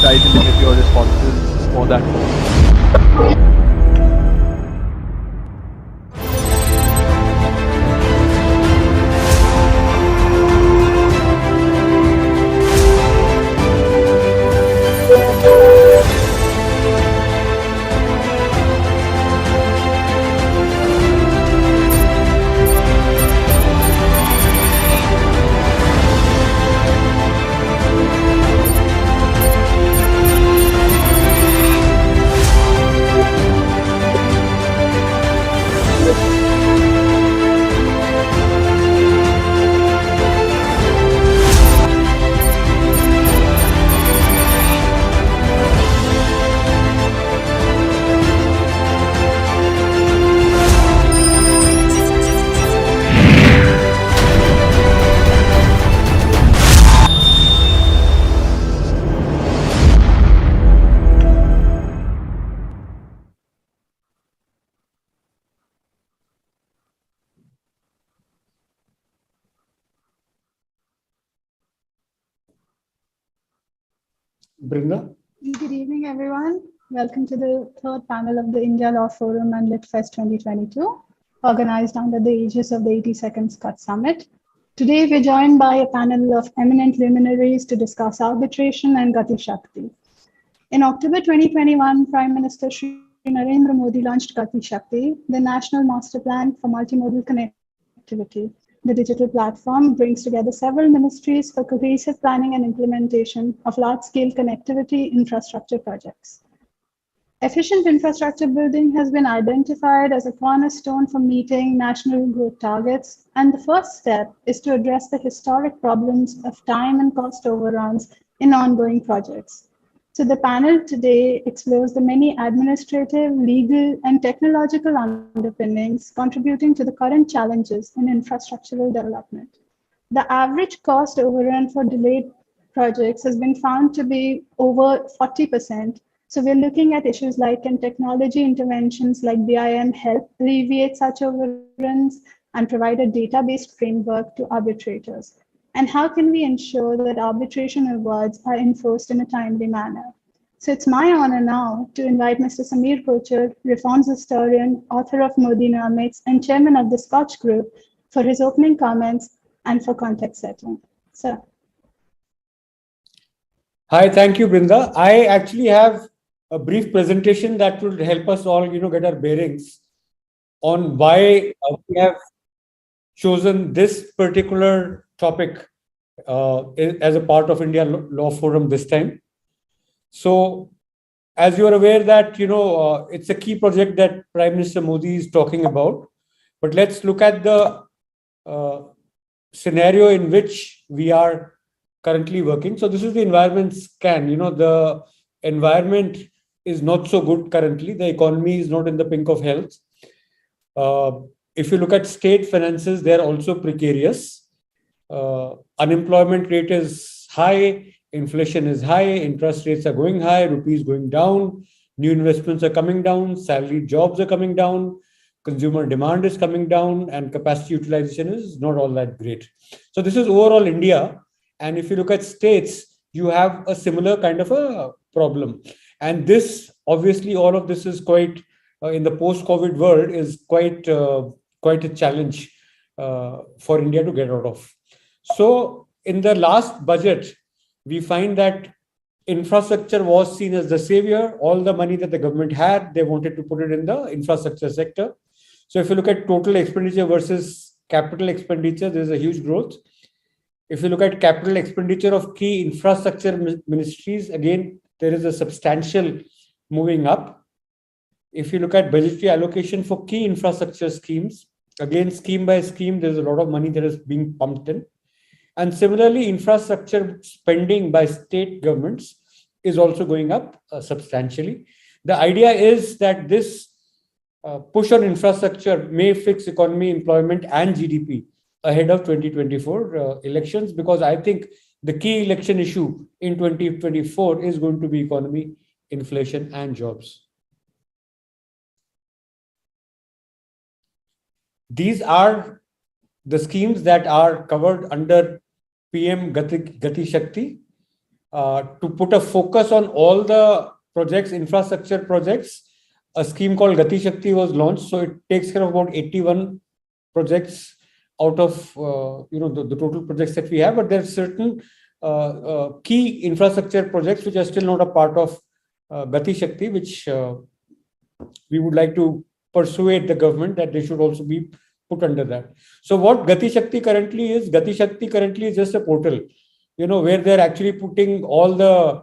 sky's the limit. Your responses more than more. Brinda? Good evening, everyone. Welcome to the third panel of the India Law Forum and LITFest 2022, organized under the aegis of the 82nd SKOCH Summit. Today, we're joined by a panel of eminent luminaries to discuss arbitration and Gati Shakti. In October 2021, Prime Minister Shri Narendra Modi launched Gati Shakti, the national master plan for multimodal connectivity. The digital platform brings together several ministries for cohesive planning and implementation of large-scale connectivity infrastructure projects. Efficient infrastructure building has been identified as a cornerstone for meeting national growth targets, and the first step is to address the historic problems of time and cost overruns in ongoing projects. So the panel today explores the many administrative, legal, and technological underpinnings contributing to the current challenges in infrastructural development. The average cost overrun for delayed projects has been found to be over 40%. So we're looking at issues like can technology interventions like BIM help alleviate such overruns and provide a data-based framework to arbitrators? And how can we ensure that arbitration awards are enforced in a timely manner? So it's my honor now to invite Mr. Sameer Kochar, reforms historian, author of Modinomics, and chairman of the SKOCH Group for his opening comments and for context setting. Sir. Hi, thank you, Brinda. I actually have a brief presentation that will help us all, get our bearings on why we have chosen this particular topic as a part of India Law Forum this time. So, as you are aware that, it's a key project that Prime Minister Modi is talking about. But let's look at the scenario in which we are currently working. So this is the environment scan. The environment is not so good currently. The economy is not in the pink of health. If you look at state finances, they're also precarious. Unemployment rate is high, inflation is high, interest rates are going high, rupees going down, new investments are coming down, salaried jobs are coming down, consumer demand is coming down, and capacity utilization is not all that great. So this is overall India. And if you look at states, you have a similar kind of a problem. And this, obviously, all of this is quite, in the post-COVID world, is quite a challenge for India to get out of. So in the last budget, we find that infrastructure was seen as the savior. All the money that the government had, they wanted to put it in the infrastructure sector. So if you look at total expenditure versus capital expenditure, there's a huge growth. If you look at capital expenditure of key infrastructure ministries, again, there is a substantial moving up. If you look at budgetary allocation for key infrastructure schemes, again, scheme by scheme, there's a lot of money that is being pumped in. And similarly, infrastructure spending by state governments is also going up substantially. The idea is that this push on infrastructure may fix economy, employment, and GDP ahead of 2024 elections, because I think the key election issue in 2024 is going to be economy, inflation, and jobs. These are the schemes that are covered under PM Gatishatki. to put a focus on all the projects, infrastructure projects, a scheme called Gatishatki was launched. So it takes care of about 81 projects out of the total projects that we have. But there are certain key infrastructure projects which are still not a part of Gatishatki, which we would like to persuade the government that they should also be put under that. So what Gatishatki currently is just a portal, where they're actually putting all the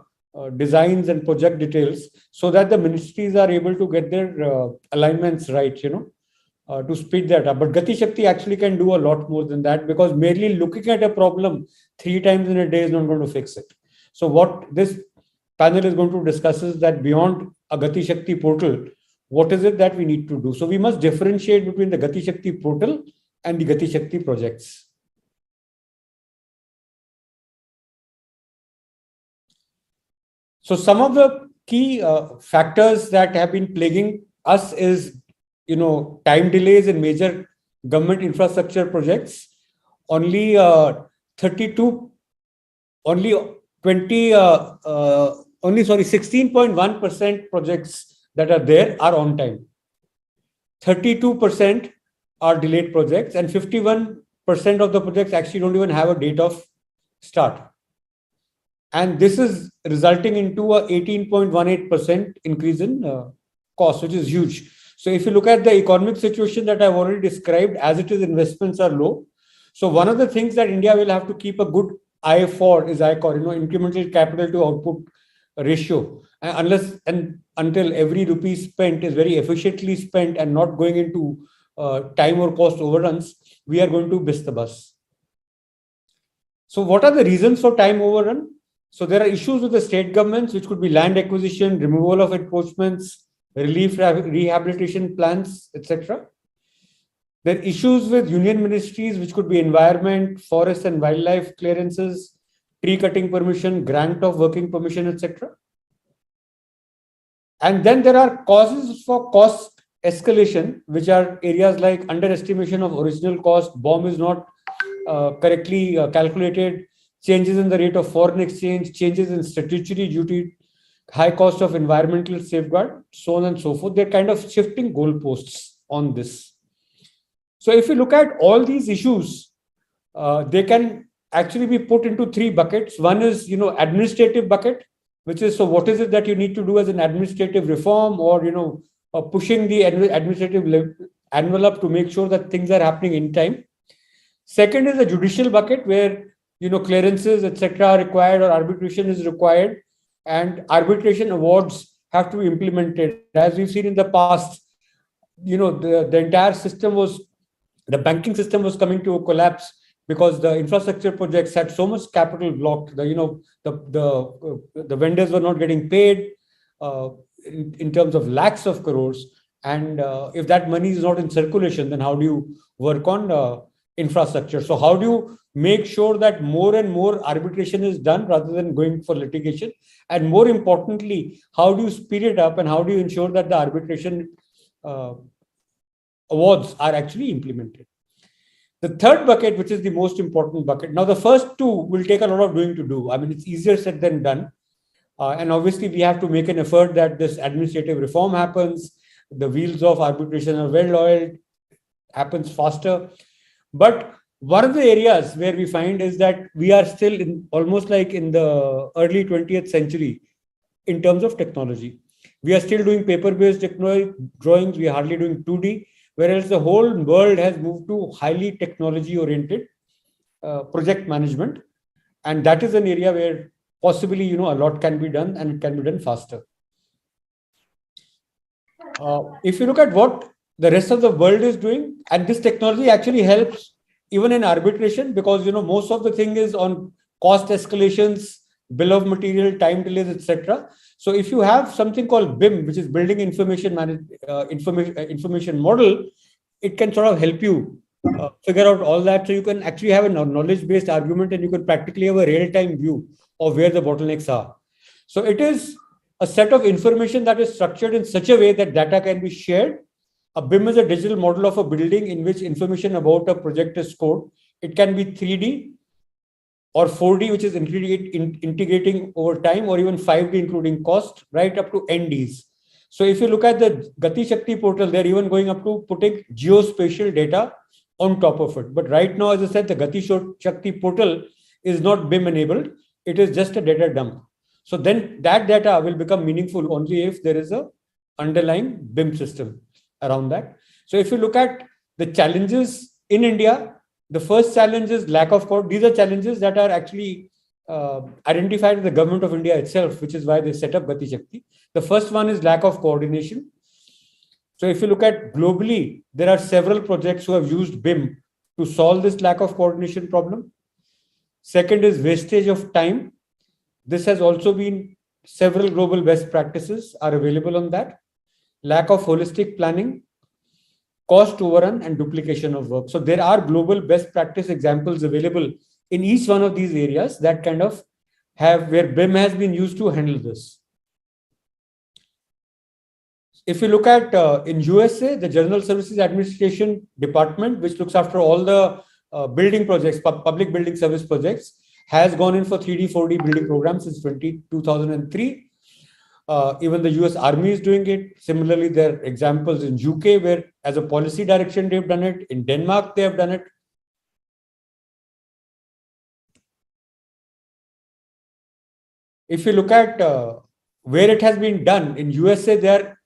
designs and project details so that the ministries are able to get their alignments right, to speed that up. But Gatishatki actually can do a lot more than that, because merely looking at a problem 3 times in a day is not going to fix it. So what this panel is going to discuss is that beyond a Gatishatki portal, what is it that we need to do? So we must differentiate between the Gatishatki portal and the Gatishatki projects. So some of the key factors that have been plaguing us is, time delays in major government infrastructure projects. Only 16.1% projects that are there are on time. 32% are delayed projects, and 51% of the projects actually don't even have a date of start. And this is resulting into a 18.18% increase in cost, which is huge. So if you look at the economic situation that I've already described, as it is, investments are low. So one of the things that India will have to keep a good eye for is incremental capital to output ratio. Unless and until every rupee spent is very efficiently spent and not going into time or cost overruns, we are going to miss the bus. So what are the reasons for time overrun? So there are issues with the state governments, which could be land acquisition, removal of encroachments, relief rehabilitation plans, etc. There are issues with union ministries, which could be environment, forest and wildlife clearances, tree cutting permission, grant of working permission, etc. And then there are causes for cost escalation, which are areas like underestimation of original cost, BOM is not correctly calculated, changes in the rate of foreign exchange, changes in statutory duty, high cost of environmental safeguard, so on and so forth. They're kind of shifting goalposts on this. So if you look at all these issues, they can actually be put into 3 buckets. One is, administrative bucket, which is, so what is it that you need to do as an administrative reform, or, pushing the administrative envelope to make sure that things are happening in time. Second is the judicial bucket, where, clearances, etc. are required, or arbitration is required, and arbitration awards have to be implemented. As we've seen in the past, the entire system the banking system was coming to a collapse because the infrastructure projects had so much capital blocked. The vendors were not getting paid in terms of lakhs of crores. And if that money is not in circulation, then how do you work on infrastructure? So how do you make sure that more and more arbitration is done rather than going for litigation? And more importantly, how do you speed it up, and how do you ensure that the arbitration awards are actually implemented? The third bucket, which is the most important bucket. Now, the first 2 will take a lot of doing to do. I mean, it's easier said than done. And obviously, we have to make an effort that this administrative reform happens. The wheels of arbitration are well-oiled, happens faster. But one of the areas where we find is that we are still almost like in the early 20th century in terms of technology. We are still doing paper-based drawings. We are hardly doing 2D. Whereas the whole world has moved to highly technology-oriented project management. And that is an area where possibly, a lot can be done, and it can be done faster. If you look at what the rest of the world is doing, and this technology actually helps even in arbitration, because, most of the thing is on cost escalations, bill of material, time delays, etc. So if you have something called BIM, which is Building Information Model, it can sort of help you figure out all that. So you can actually have a knowledge-based argument, and you can practically have a real-time view of where the bottlenecks are. So it is a set of information that is structured in such a way that data can be shared. A BIM is a digital model of a building in which information about a project is stored. It can be 3D. or 4D, which is integrating over time, or even 5D, including cost, right up to NDs. So if you look at the Gatishatki portal, they're even going up to putting geospatial data on top of it. But right now, as I said, the Gatishatki portal is not BIM enabled. It is just a data dump. So then that data will become meaningful only if there is a underlying BIM system around that. So if you look at the challenges in India, the first challenge is lack of code. These are challenges that are actually identified in the government of India itself, which is why they set up Gatishatki. The first one is lack of coordination. So if you look at globally, there are several projects who have used BIM to solve this lack of coordination problem. Second is wastage of time. This has also been several global best practices are available on that. Lack of holistic planning, cost overrun, and duplication of work. So there are global best practice examples available in each one of these areas that kind of have where BIM has been used to handle this. If you look at in USA, the General Services Administration Department, which looks after all the building projects, public building service projects, has gone in for 3D, 4D building programs since 2003. Even the US Army is doing it. Similarly, there are examples in UK where as a policy direction, they've done it. In Denmark, they have done it. If you look at where it has been done, in USA, their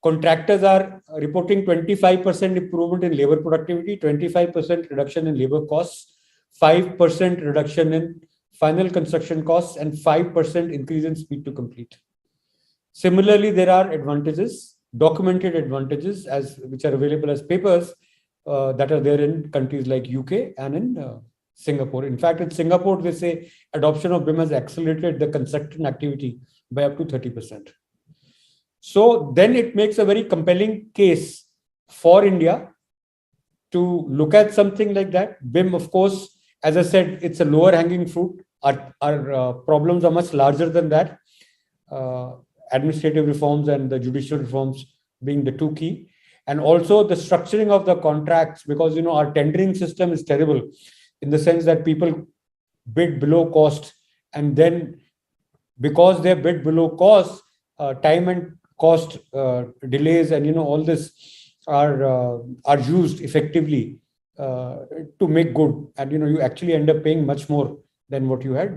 contractors are reporting 25% improvement in labor productivity, 25% reduction in labor costs, 5% reduction in final construction costs, and 5% increase in speed to complete. Similarly, there are advantages, documented advantages, which are available as papers that are there in countries like UK and in Singapore. In fact, in Singapore, they say adoption of BIM has accelerated the construction activity by up to 30%. So then it makes a very compelling case for India to look at something like that. BIM, of course, as I said, it's a lower hanging fruit. Our problems are much larger than that. Administrative reforms and the judicial reforms being the two key. And also the structuring of the contracts, because our tendering system is terrible in the sense that people bid below cost, and then because they bid below cost, time and cost delays and all this are used effectively to make good, and you actually end up paying much more than what you had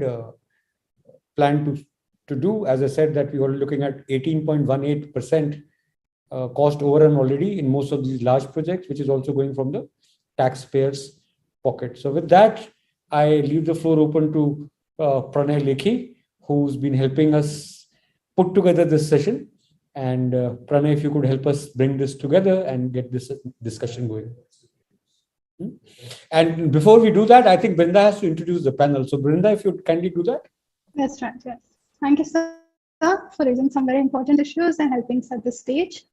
planned to do. As I said, that we are looking at 18.18% cost overrun already in most of these large projects, which is also going from the taxpayers' pocket. So with that, I leave the floor open to Pranay Lekhi, who's been helping us put together this session. And Pranay, if you could help us bring this together and get this discussion going. And before we do that, I think Brinda has to introduce the panel. So Brinda, if you'd kindly do that. That's right, yes. Thank you, sir, for raising some very important issues and helping set the stage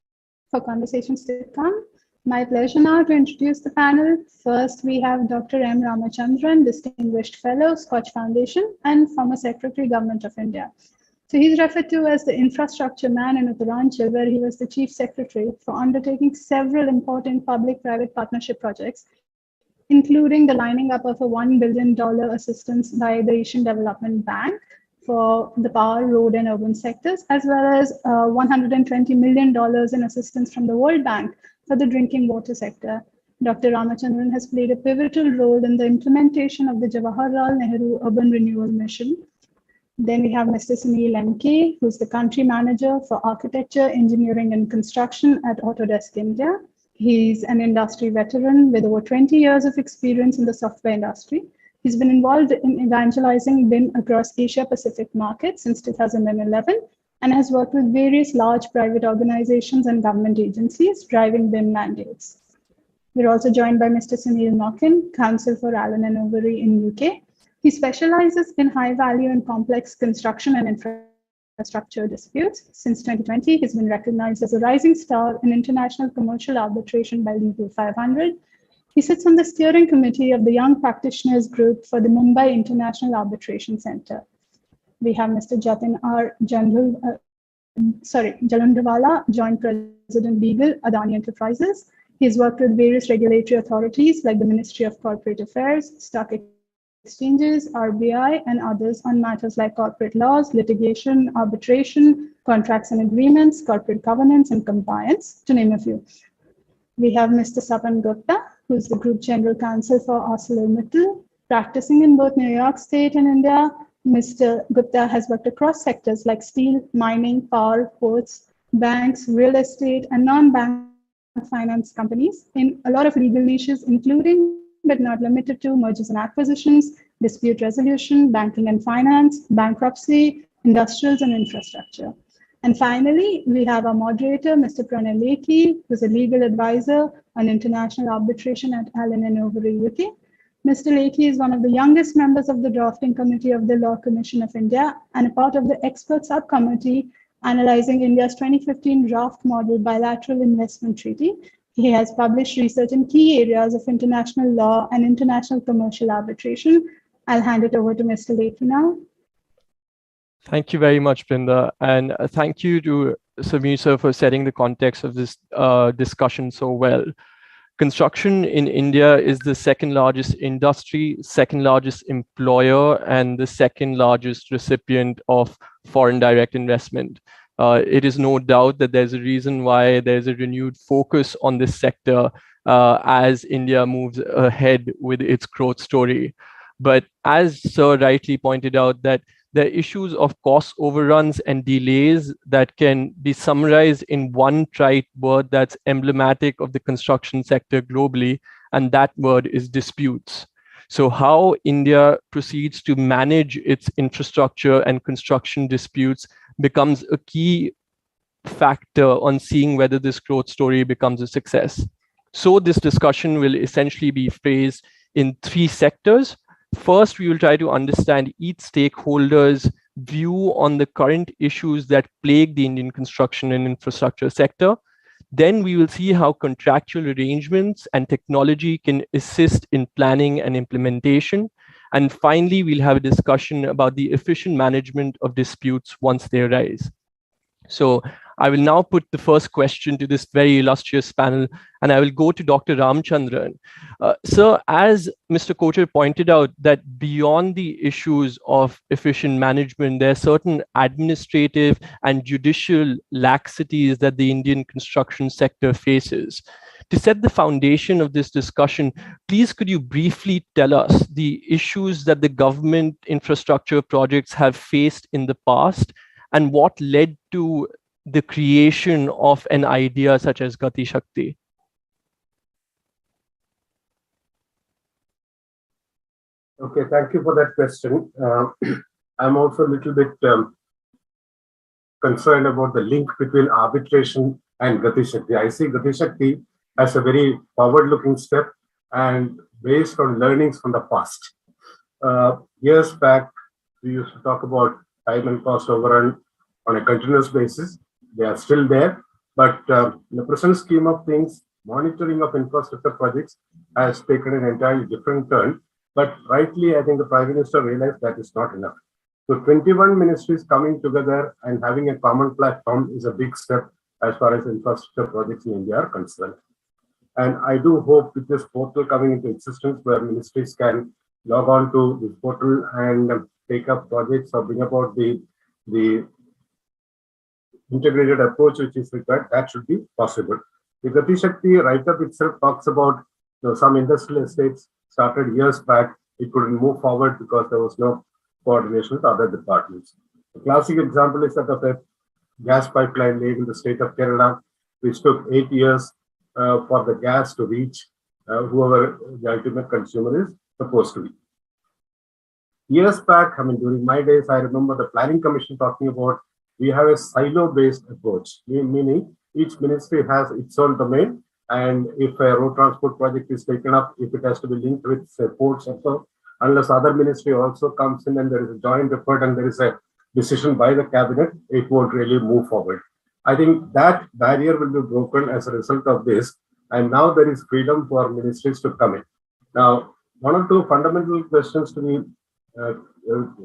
for conversations to come. My pleasure now to introduce the panel. First, we have Dr. M. Ramachandran, Distinguished Fellow, SKOCH Foundation, and former Secretary, Government of India. So he's referred to as the infrastructure man in Uttaranchal, where he was the Chief Secretary for undertaking several important public-private partnership projects, including the lining up of a $1 billion assistance by the Asian Development Bank for the power, road, and urban sectors, as well as $120 million in assistance from the World Bank for the drinking water sector. Dr. Ramachandran has played a pivotal role in the implementation of the Jawaharlal Nehru Urban Renewal Mission. Then we have Mr. Sunil MK, who's the Country Manager for Architecture, Engineering, and Construction at Autodesk India. He's an industry veteran with over 20 years of experience in the software industry. He's been involved in evangelizing BIM across Asia-Pacific markets since 2011 and has worked with various large private organizations and government agencies driving BIM mandates. We're also joined by Mr. Sunil Mawkin, Counsel for Allen & Overy in UK. He specializes in high-value and complex construction and infrastructure disputes. Since 2020, he's been recognized as a rising star in international commercial arbitration by Legal 500. He sits on the steering committee of the Young Practitioners Group for the Mumbai International Arbitration Center. We have Mr. Jatin Jalundhwala, Joint President Legal, Adani Enterprises. He's worked with various regulatory authorities like the Ministry of Corporate Affairs, Stock exchanges, RBI, and others on matters like corporate laws, litigation, arbitration, contracts and agreements, corporate governance, and compliance, to name a few. We have Mr. Sapan Gupta, who is the Group General Counsel for ArcelorMittal, practicing in both New York State and India. Mr. Gupta has worked across sectors like steel, mining, power, ports, banks, real estate, and non-bank finance companies in a lot of legal niches, including but not limited to mergers and acquisitions, dispute resolution, banking and finance, bankruptcy, industrials, and infrastructure. And finally, we have our moderator, Mr. Pranay Lekhi, who's a legal advisor on international arbitration at Allen & Overy, UK. Mr. Lekhi is one of the youngest members of the drafting committee of the Law Commission of India and a part of the expert subcommittee analyzing India's 2015 draft model bilateral investment treaty. He has published research in key areas of international law and international commercial arbitration. I'll hand it over to Mr. Lekhi now. Thank you very much, Brinda. And thank you to Samir sir for setting the context of this discussion so well. Construction in India is the second largest industry, second largest employer, and the second largest recipient of foreign direct investment. It is no doubt that there's a reason why there's a renewed focus on this sector as India moves ahead with its growth story. But as Sir rightly pointed out, that there are issues of cost overruns and delays that can be summarized in one trite word that's emblematic of the construction sector globally, and that word is disputes. So how India proceeds to manage its infrastructure and construction disputes becomes a key factor on seeing whether this growth story becomes a success. So this discussion will essentially be phrased in three sectors. First, we will try to understand each stakeholder's view on the current issues that plague the Indian construction and infrastructure sector. Then we will see how contractual arrangements and technology can assist in planning and implementation. And finally, we'll have a discussion about the efficient management of disputes once they arise. So I will now put the first question to this very illustrious panel, and I will go to Dr. Ramachandran. Sir, as Mr. Kochhar pointed out, that beyond the issues of efficient management, there are certain administrative and judicial laxities that the Indian construction sector faces. To set the foundation of this discussion, please could you briefly tell us the issues that the government infrastructure projects have faced in the past and what led to the creation of an idea such as Gati Shakti? Okay, thank you for that question. I'm also a little bit concerned about the link between arbitration and Gati Shakti. I see Gati Shakti as a very forward-looking step and based on learnings from the past. Years back, we used to talk about time and cost overrun on a continuous basis. They are still there, but in the present scheme of things, monitoring of infrastructure projects has taken an entirely different turn. But rightly, I think the Prime Minister realized that is not enough. So 21 ministries coming together and having a common platform is a big step as far as infrastructure projects in India are concerned. And I do hope with this portal coming into existence where ministries can log on to this portal and take up projects or bring about the integrated approach which is required, that should be possible. The Gati Shakti write-up itself talks about some industrial estates started years back. It couldn't move forward because there was no coordination with other departments. The classic example is that of a gas pipeline laid in the state of Kerala, which took 8 years for the gas to reach whoever the ultimate consumer is supposed to be. Years back, I mean, during my days, I remember the Planning Commission talking about we have a silo-based approach, meaning each ministry has its own domain, and if a road transport project is taken up, if it has to be linked with say, ports or so, unless other ministry also comes in and there is a joint effort and there is a decision by the cabinet, it won't really move forward. I think that barrier will be broken as a result of this, and now there is freedom for ministries to come in. Now, one or two fundamental questions to be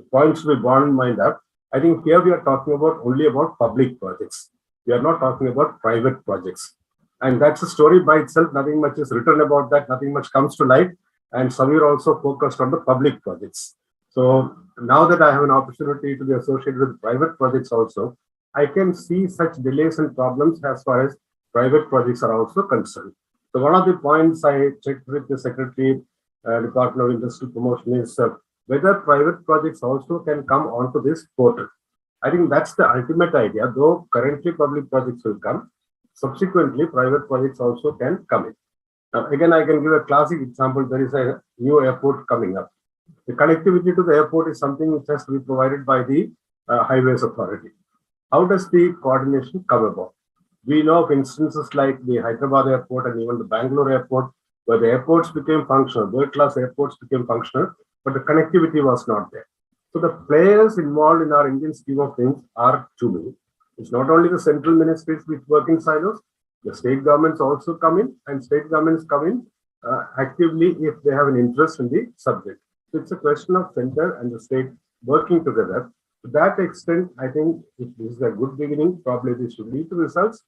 points to be borne in mind up. I think here we are talking about only about public projects. We are not talking about private projects. And that's a story by itself. Nothing much is written about that. Nothing much comes to light. and Samir also focused on the public projects. So now that I have an opportunity to be associated with private projects also, I can see such delays and problems as far as private projects are also concerned. So one of the points I checked with the Secretary, Department of Industrial Promotion is whether private projects also can come onto this portal. I think that's the ultimate idea, though currently public projects will come. Subsequently, private projects also can come in. Now, again, I can give a classic example. There is a new airport coming up. The connectivity to the airport is something which has to be provided by the Highways Authority. How does the coordination come about? We know of instances like the Hyderabad airport and even the Bangalore airport, where the airports became functional, world-class airports became functional, but the connectivity was not there. So the players involved in our Indian scheme of things are too many. It's not only the central ministries which work in silos, the state governments also come in, and state governments come in actively if they have an interest in the subject. So it's a question of center and the state working together. To that extent, I think if this is a good beginning, probably this should lead to results.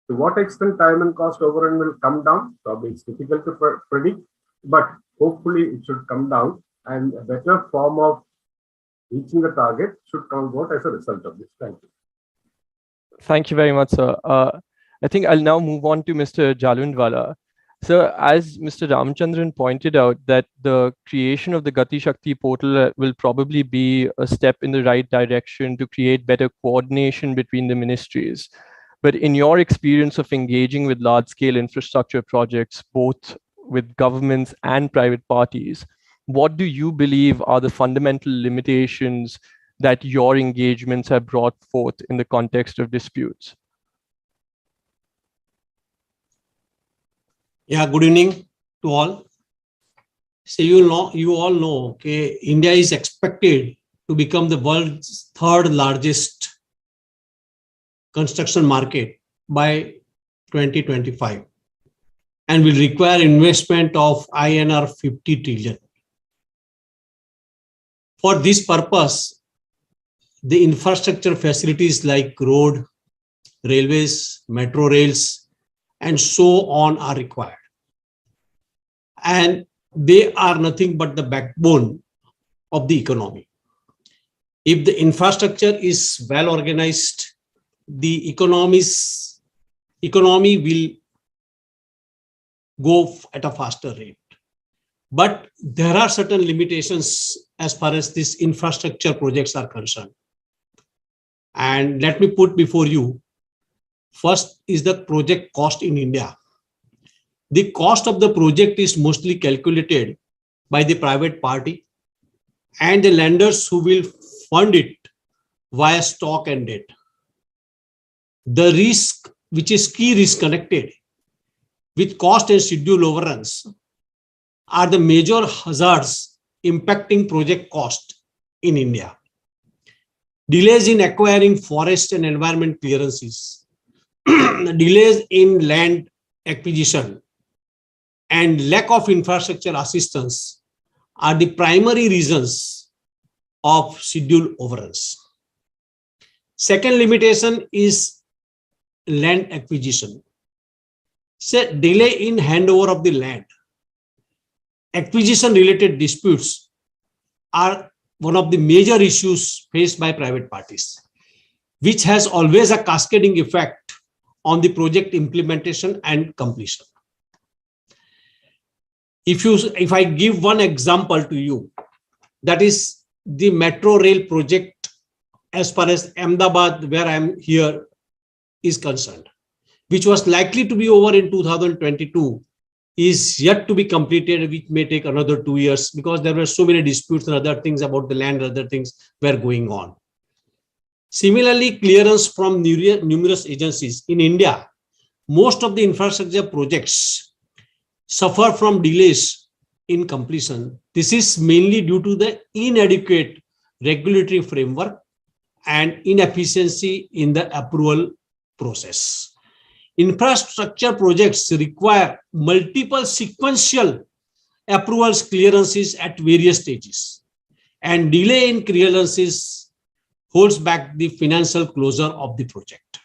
To what extent time and cost overrun will come down, probably it's difficult to predict, but hopefully it should come down, and a better form of reaching the target should come about as a result of this. Thank you. Thank you very much, sir. I think I'll now move on to Mr. Jalundhwala. So as Mr. Ramachandran pointed out, that the creation of the Gatishatki portal will probably be a step in the right direction to create better coordination between the ministries. But in your experience of engaging with large-scale infrastructure projects, both with governments and private parties, what do you believe are the fundamental limitations that your engagements have brought forth in the context of disputes? Yeah, good evening to all. So you all know, okay, India is expected to become the world's third largest construction market by 2025 and will require investment of INR 50 trillion. For this purpose, the infrastructure facilities like road, railways, metro rails, and so on are required. And they are nothing but the backbone of the economy. If the infrastructure is well organized, the economy will go at a faster rate. But there are certain limitations as far as these infrastructure projects are concerned. And let me put before you, first is the project cost in India. The cost of the project is mostly calculated by the private party and the lenders who will fund it via stock and debt. The risk, which is key risk connected with cost and schedule overruns, are the major hazards impacting project cost in India. Delays in acquiring forest and environment clearances, delays in land acquisition, and lack of infrastructure assistance are the primary reasons of schedule overruns. Second limitation is land acquisition. Say delay in handover of the land. Acquisition related disputes are one of the major issues faced by private parties, which has always a cascading effect on the project implementation and completion. If I give one example to you, that is the metro rail project as far as Ahmedabad, where I am here, is concerned, which was likely to be over in 2022, is yet to be completed, which may take another 2 years because there were so many disputes and other things about the land, other things were going on. Similarly, clearance from numerous agencies in India, most of the infrastructure projects suffer from delays in completion. This is mainly due to the inadequate regulatory framework and inefficiency in the approval process. Infrastructure projects require multiple sequential approvals, clearances at various stages, and delay in clearances holds back the financial closure of the project.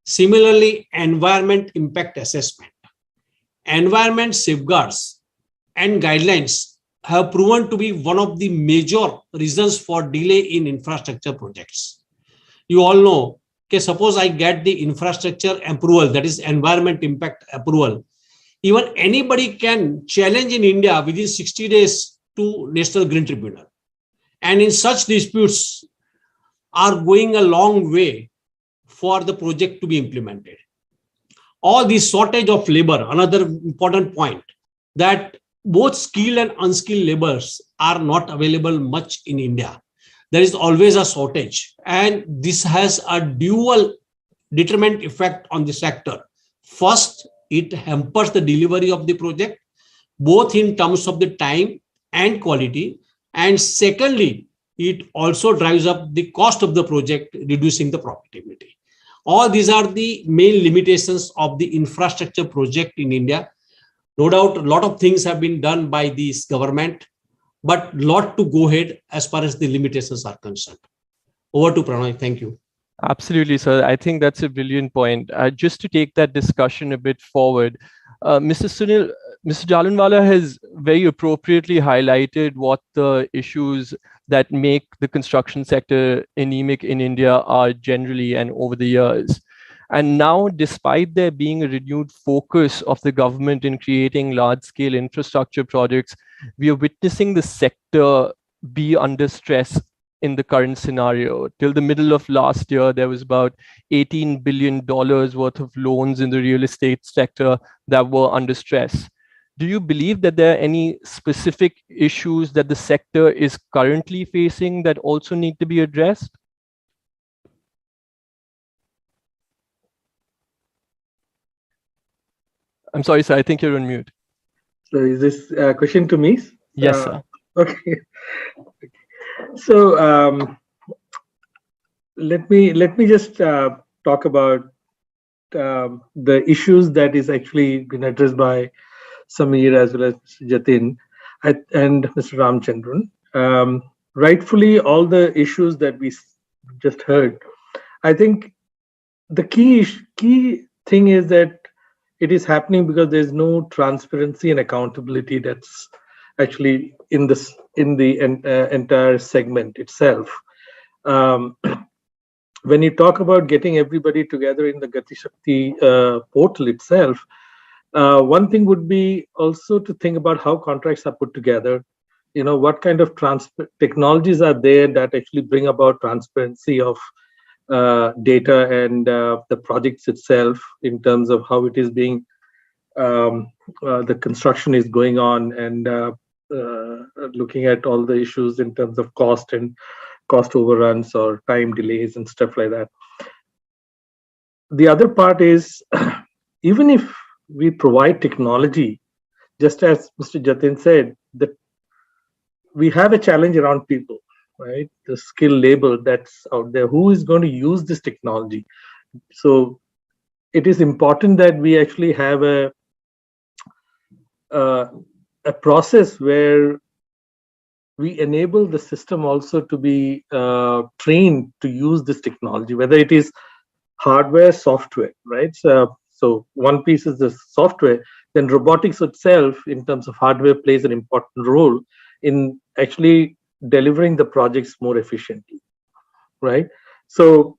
Similarly, environment impact assessment. Environment safeguards and guidelines have proven to be one of the major reasons for delay in infrastructure projects. You all know, okay, suppose I get the infrastructure approval, that is environment impact approval. Even anybody can challenge in India within 60 days to National Green Tribunal. And in such disputes are going a long way for the project to be implemented. All the shortage of labor, another important point, that both skilled and unskilled laborers are not available much in India. There is always a shortage, and this has a dual determinant effect on the sector. First, it hampers the delivery of the project, both in terms of the time and quality. And secondly, it also drives up the cost of the project, reducing the profitability. All these are the main limitations of the infrastructure project in India. No doubt, a lot of things have been done by this government, but a lot to go ahead as far as the limitations are concerned. Over to Pranay. Thank you. Absolutely, sir. I think that's a brilliant point. Just to take that discussion a bit forward, Mr. Jalundhwala has very appropriately highlighted what the issues that make the construction sector anemic in India are generally and over the years. And now, despite there being a renewed focus of the government in creating large-scale infrastructure projects, we are witnessing the sector be under stress in the current scenario. Till the middle of last year, there was about $18 billion worth of loans in the real estate sector that were under stress. Do you believe that there are any specific issues that the sector is currently facing that also need to be addressed? I'm sorry, sir, I think you're on mute. So is this a question to me? Yes, sir. Okay. So let me just talk about the issues that is actually been addressed by Samir as well as Jatin and Mr. Ramachandran. Rightfully, all the issues that we just heard, I think the key thing is that it is happening because there's no transparency and accountability that's actually in the entire segment itself. When you talk about getting everybody together in the Gatishatki portal itself, one thing would be also to think about how contracts are put together. You know, what kind of technologies are there that actually bring about transparency of data and the projects itself in terms of how it is being, the construction is going on, and looking at all the issues in terms of cost and cost overruns or time delays and stuff like that. The other part is, even if we provide technology, just as Mr. Jatin said, that we have a challenge around people, right? The skilled labor that's out there, who is going to use this technology? So it is important that we actually have a process where we enable the system also to be trained to use this technology, whether it is hardware, software, right? So one piece is the software, then robotics itself in terms of hardware plays an important role in actually delivering the projects more efficiently, right? So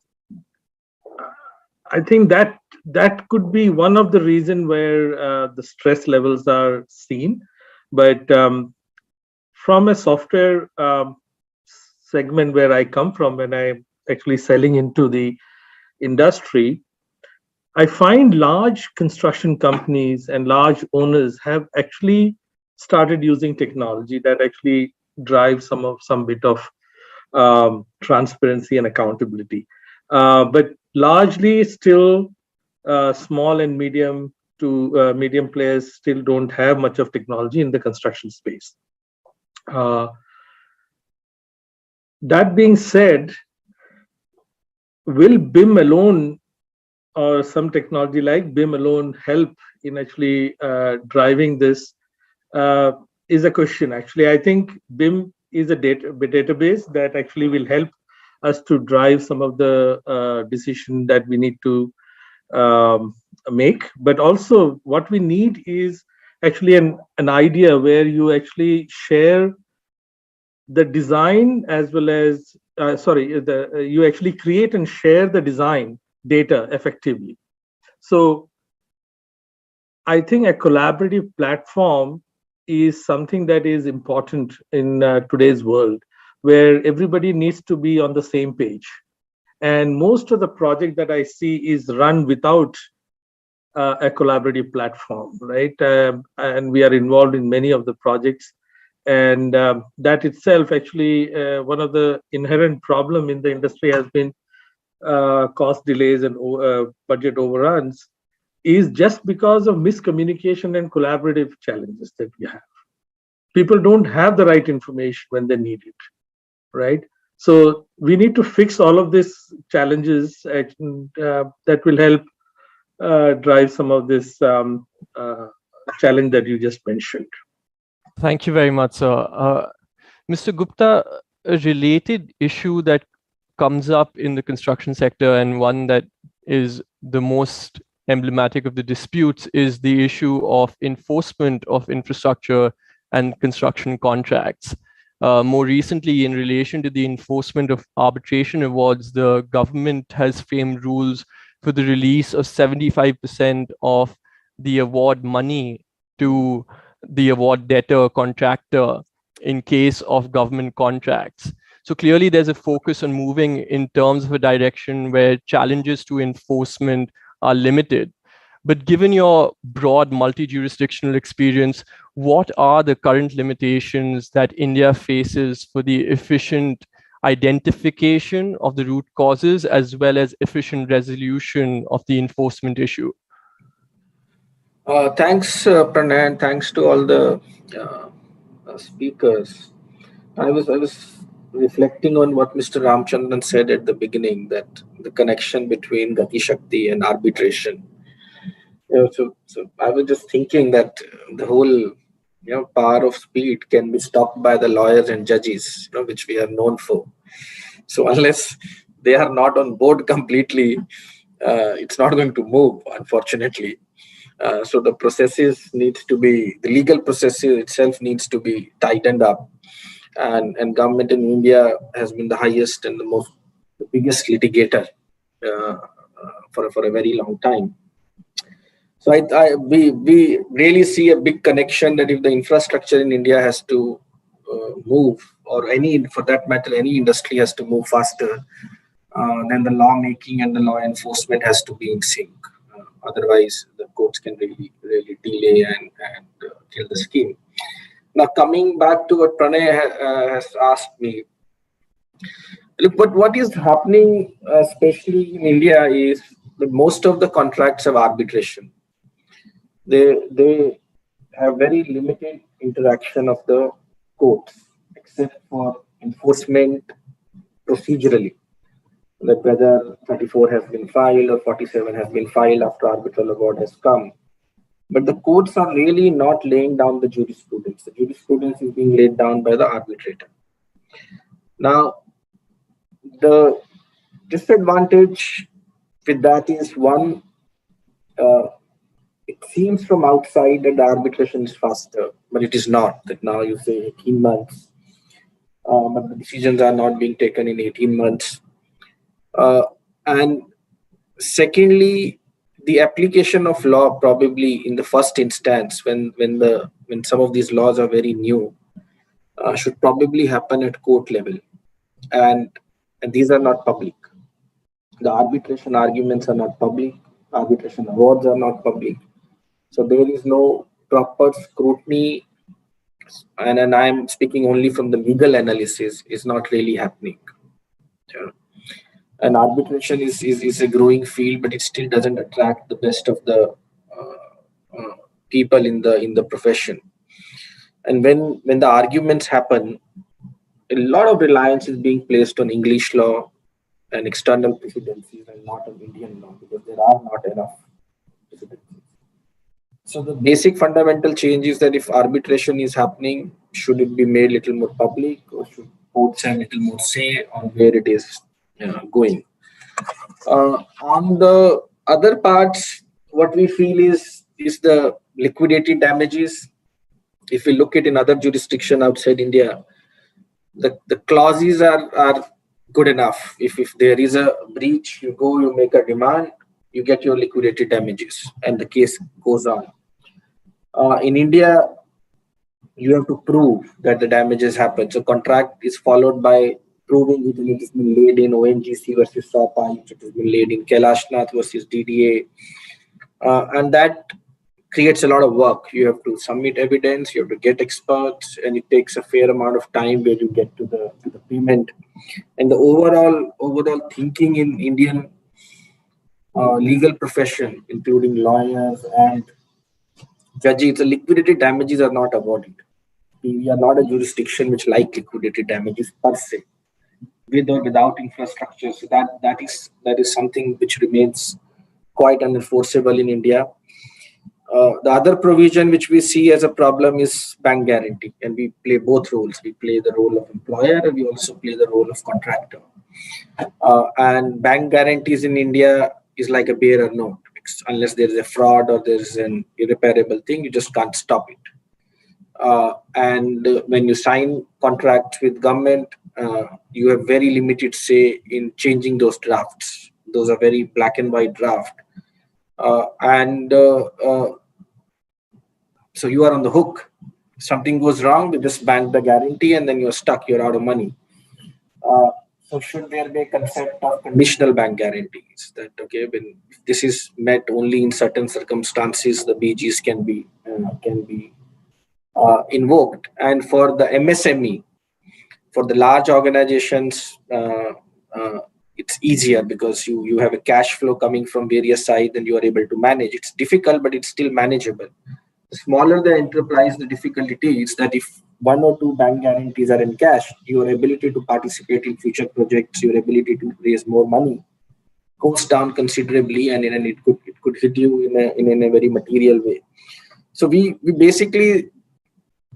I think that could be one of the reasons where the stress levels are seen. But from a software segment where I come from, when I'm actually selling into the industry, I find large construction companies and large owners have actually started using technology that actually drives some bit of transparency and accountability. But largely still small and medium players still don't have much of technology in the construction space. That being said, will BIM alone or some technology like BIM alone help in actually driving this is a question. Actually, I think BIM is a database that actually will help us to drive some of the decision that we need to make. But also what we need is actually an idea where you actually share the design as well as you actually create and share the design data effectively. So I think a collaborative platform is something that is important in today's world, where everybody needs to be on the same page. And most of the project that I see is run without a collaborative platform, right? And we are involved in many of the projects. And that itself, actually, one of the inherent problem in the industry has been cost delays and budget overruns, is just because of miscommunication and collaborative challenges that we have. People don't have the right information when they need it, right? So we need to fix all of these challenges that will help drive some of this challenge that you just mentioned. Thank you very much, sir. Mr. Gupta, a related issue that comes up in the construction sector, and one that is the most emblematic of the disputes, is the issue of enforcement of infrastructure and construction contracts. More recently, in relation to the enforcement of arbitration awards, the government has framed rules for the release of 75% of the award money to the award debtor contractor in case of government contracts. So clearly there's a focus on moving in terms of a direction where challenges to enforcement are limited. But given your broad multi-jurisdictional experience, what are the current limitations that India faces for the efficient identification of the root causes as well as efficient resolution of the enforcement issue? Thanks, Pranay, and thanks to all the speakers. I was reflecting on what Mr. Ramachandran said at the beginning, that the connection between Gatishatki and arbitration. So I was just thinking that the whole power of speed can be stopped by the lawyers and judges, which we are known for. So unless they are not on board completely, it's not going to move, unfortunately. So the processes the legal processes itself needs to be tightened up, and government in India has been the highest and the biggest litigator for a very long time. So we really see a big connection that if the infrastructure in India has to move, or for that matter, any industry has to move faster, then the law making and the law enforcement has to be in sync. Otherwise, the courts can really delay and kill the scheme. Now, coming back to what Pranay has asked me, look, but what is happening, especially in India, is that most of the contracts have arbitration. They have very limited interaction of the courts, except for enforcement procedurally. Like whether 34 has been filed or 47 has been filed after arbitral award has come. But the courts are really not laying down the jurisprudence. The jurisprudence is being laid down by the arbitrator. Now, the disadvantage with that is, one, it seems from outside that the arbitration is faster, but it is not. That now you say 18 months, but the decisions are not being taken in 18 months. And secondly, the application of law, probably in the first instance, when some of these laws are very new, should probably happen at court level, and these are not public. The arbitration arguments are not public. Arbitration awards are not public. So there is no proper scrutiny, and I am speaking only from the legal analysis, is not really happening. Yeah. And arbitration is a growing field, but it still doesn't attract the best of the people in the profession. And when the arguments happen, a lot of reliance is being placed on English law and external precedences, and not on Indian law, because there are not enough precedences. So the basic fundamental change is that if arbitration is happening, should it be made a little more public, or should courts have a little more say on where it is going? On the other parts, what we feel is is the liquidated damages. If we look at in other jurisdiction outside India, the clauses are good enough. If there is a breach, you go, you make a demand, you get your liquidated damages, and the case goes on. In India, you have to prove that the damages happen. So contract is followed by proving it has been laid in ONGC versus Sapan, it has been laid in Kailashnath versus DDA. And that creates a lot of work. You have to submit evidence, you have to get experts, and it takes a fair amount of time where you get to the payment. And the overall thinking in Indian legal profession, including lawyers and judges, the liquidated damages are not avoided. We are not a jurisdiction which like liquidated damages per se, with or without infrastructure. So that is something which remains quite unenforceable in India. The other provision which we see as a problem is bank guarantee, and we play both roles. We play the role of employer, and we also play the role of contractor. And bank guarantees in India is like a bearer note. Unless there is a fraud or there is an irreparable thing, you just can't stop it. And when you sign contracts with government, you have very limited say in changing those drafts. Those are very black and white draft. So you are on the hook. Something goes wrong, they just bank the guarantee, and then you're stuck, you're out of money. So should there be a concept of conditional bank guarantees that, okay, when this is met only in certain circumstances, the BGs can be invoked. And for the MSME, for the large organizations, it's easier because you have a cash flow coming from various sides and you are able to manage. It's difficult, but it's still manageable. The smaller the enterprise, the difficulty is that if one or two bank guarantees are in cash, your ability to participate in future projects, your ability to raise more money goes down considerably, and it could hit you in a very material way. So we basically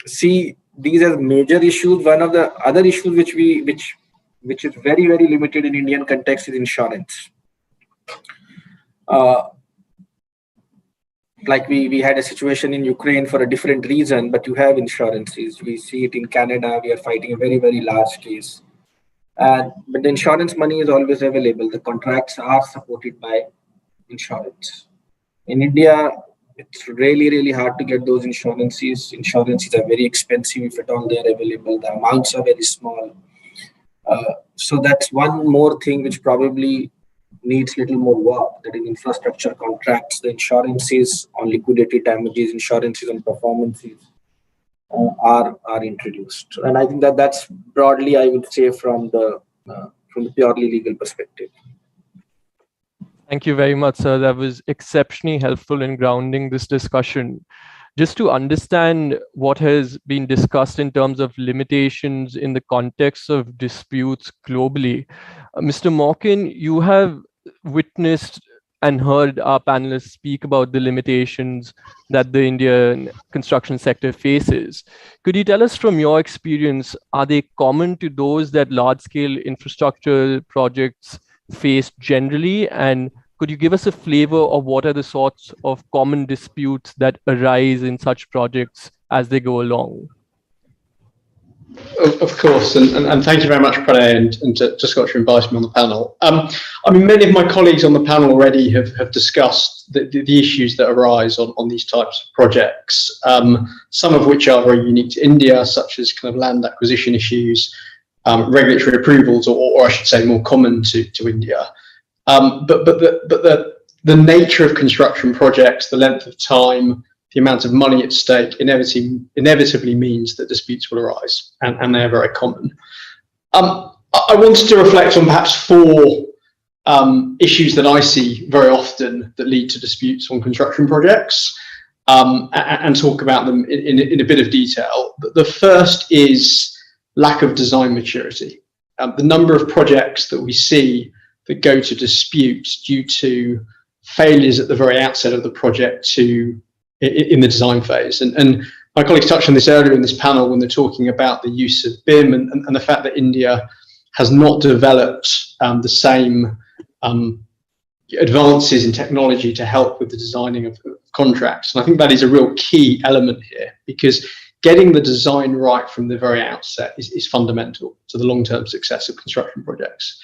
see these as major issues. One of the other issues which is very, very limited in Indian context is insurance. Like we had a situation in Ukraine for a different reason, but you have insurances. We see it in Canada. We are fighting a very, very large case. But the insurance money is always available. The contracts are supported by insurance. In India, it's really, really hard to get those insurances. Insurances are very expensive if at all they are available. The amounts are very small. So that's one more thing which probably needs little more work, that in infrastructure contracts, the insurances on liquidated damages, insurances on performances are introduced. And I think that's broadly, I would say, from the purely legal perspective. Thank you very much, sir. That was exceptionally helpful in grounding this discussion. Just to understand what has been discussed in terms of limitations in the context of disputes globally, Mr. Mawkin, you have witnessed and heard our panelists speak about the limitations that the Indian construction sector faces. Could you tell us from your experience, are they common to those that large-scale infrastructure projects face generally? And could you give us a flavor of what are the sorts of common disputes that arise in such projects as they go along? Of course, and thank you very much, Pranay, and to SKOCH for inviting me on the panel. I mean, many of my colleagues on the panel already have discussed the issues that arise on these types of projects, some of which are very unique to India, such as kind of land acquisition issues, regulatory approvals, or I should say more common to India. But the nature of construction projects, the length of time, the amount of money at stake inevitably means that disputes will arise, and they are very common. I wanted to reflect on perhaps four issues that I see very often that lead to disputes on construction projects, and talk about them in a bit of detail. The first is lack of design maturity. The number of projects that we see that go to dispute due to failures at the very outset of the project in the design phase. And my colleagues touched on this earlier in this panel when they're talking about the use of BIM and the fact that India has not developed the same advances in technology to help with the designing of contracts. And I think that is a real key element here, because getting the design right from the very outset is fundamental to the long-term success of construction projects.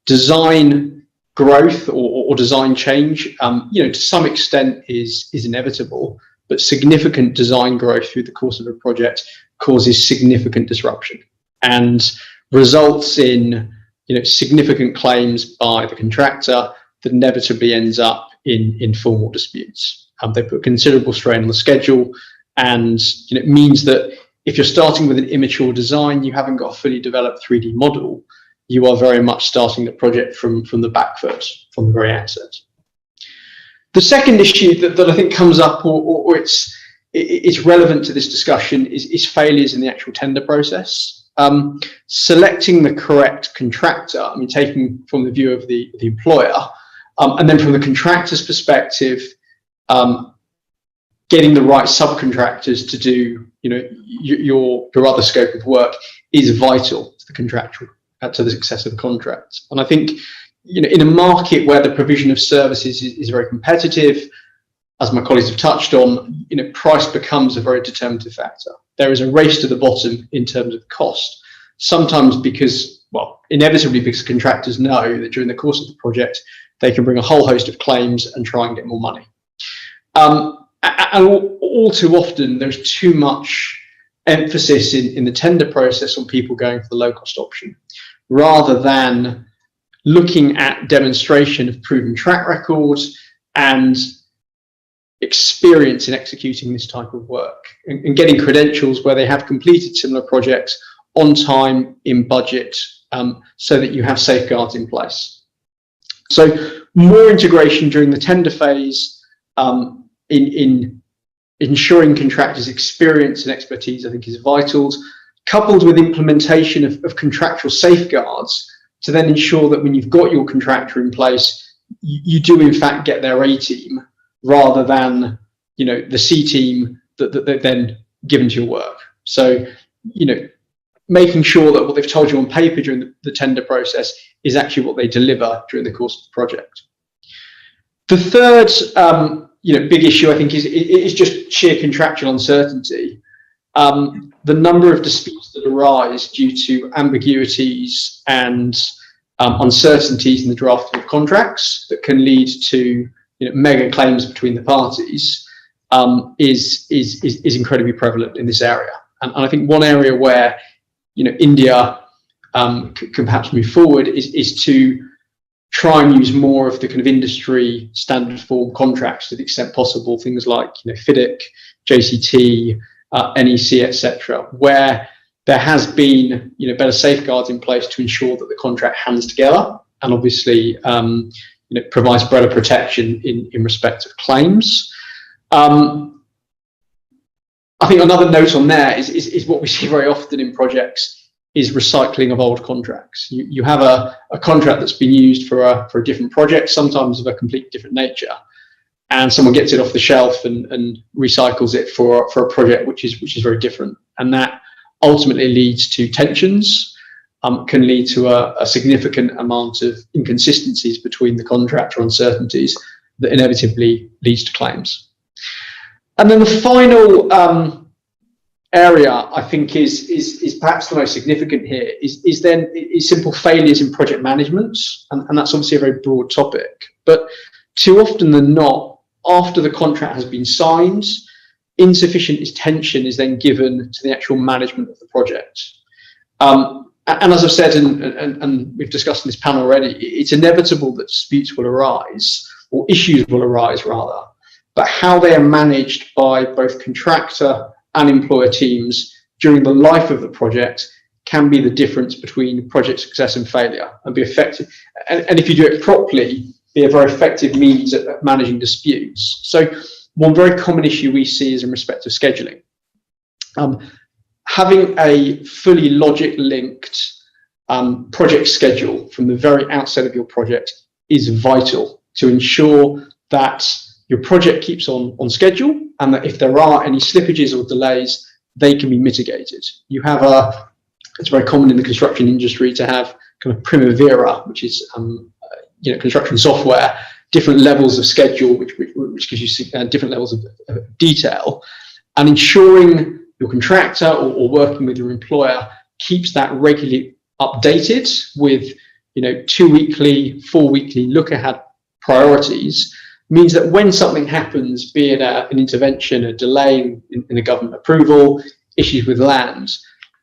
Design growth or design change, to some extent is inevitable, but significant design growth through the course of a project causes significant disruption and results in significant claims by the contractor that inevitably ends up in formal disputes. They put considerable strain on the schedule, and it means that if you're starting with an immature design, you haven't got a fully developed 3D model, you are very much starting the project from the back foot, from the very outset. The second issue that I think comes up, or it's relevant to this discussion, is failures in the actual tender process. Selecting the correct contractor, taking from the view of the employer, and then from the contractor's perspective, getting the right subcontractors to do your other scope of work is vital to the contractual, to the success of the contract. And I think in a market where the provision of services is very competitive, as my colleagues have touched on, price becomes a very determinative factor. There is a race to the bottom in terms of cost, sometimes inevitably because contractors know that during the course of the project, they can bring a whole host of claims and try and get more money. And all too often, there's too much emphasis in the tender process on people going for the low-cost option, rather than looking at demonstration of proven track records and experience in executing this type of work, and getting credentials where they have completed similar projects on time, in budget, so that you have safeguards in place. So more integration during the tender phase in ensuring contractors' experience and expertise, I think, is vital, coupled with implementation of contractual safeguards to then ensure that when you've got your contractor in place, you do in fact get their A team, rather than the C team that they've then given to your work. So making sure that what they've told you on paper during the tender process is actually what they deliver during the course of the project. The third big issue, I think, is just sheer contractual uncertainty. The number of disputes that arise due to ambiguities and uncertainties in the drafting of contracts that can lead to mega claims between the parties is incredibly prevalent in this area. And I think one area where India can perhaps move forward is to try and use more of the kind of industry standard form contracts to the extent possible, things like FIDIC, JCT, NEC, etc., where there has been better safeguards in place to ensure that the contract hands together and obviously provides better protection in respect of claims. I think another note on there is what we see very often in projects is recycling of old contracts. You have a contract that's been used for a different project, sometimes of a completely different nature, and someone gets it off the shelf and recycles it for a project which is very different, and that ultimately leads to tensions, can lead to a significant amount of inconsistencies between the contract or uncertainties that inevitably leads to claims. And then the final area I think is perhaps the most significant here is simple failures in project management, and that's obviously a very broad topic, but too often than not, after the contract has been signed, insufficient attention is then given to the actual management of the project. And as I've said, and we've discussed in this panel already, it's inevitable that disputes will arise, or issues will arise rather, but how they are managed by both contractor and employer teams during the life of the project can be the difference between project success and failure, and be effective. And if you do it properly, be a very effective means at managing disputes. So one very common issue we see is in respect of scheduling. Having a fully logic-linked project schedule from the very outset of your project is vital to ensure that your project keeps on schedule, and that if there are any slippages or delays, they can be mitigated. It's very common in the construction industry to have kind of Primavera, which is construction software different levels of schedule, which gives you different levels of detail, and ensuring your contractor or working with your employer keeps that regularly updated with 2 weekly, 4 weekly look ahead priorities, means that when something happens, be it an intervention, a delay in a government approval, issues with land,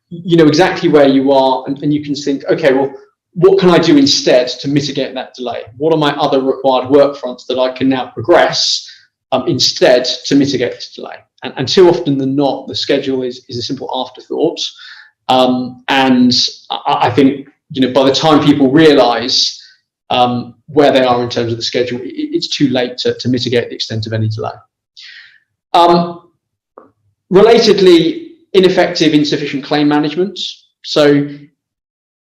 you know exactly where you are, and you can think, okay, well, what can I do instead to mitigate that delay? What are my other required work fronts that I can now progress instead to mitigate this delay? And too often than not, the schedule is a simple afterthought. And I think, by the time people realise where they are in terms of the schedule, it's too late to mitigate the extent of any delay. Relatedly, ineffective, insufficient claim management. So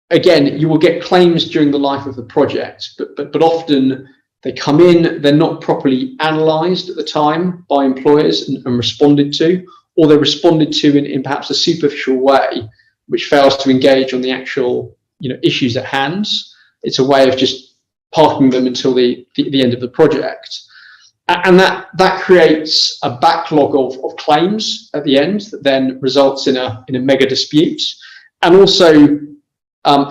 again, you will get claims during the life of the project, but often they come in, they're not properly analysed at the time by employers and responded to, or they're responded to in perhaps a superficial way, which fails to engage on the actual issues at hand. It's a way of just parking them until the end of the project. And that creates a backlog of claims at the end that then results in a mega dispute, and also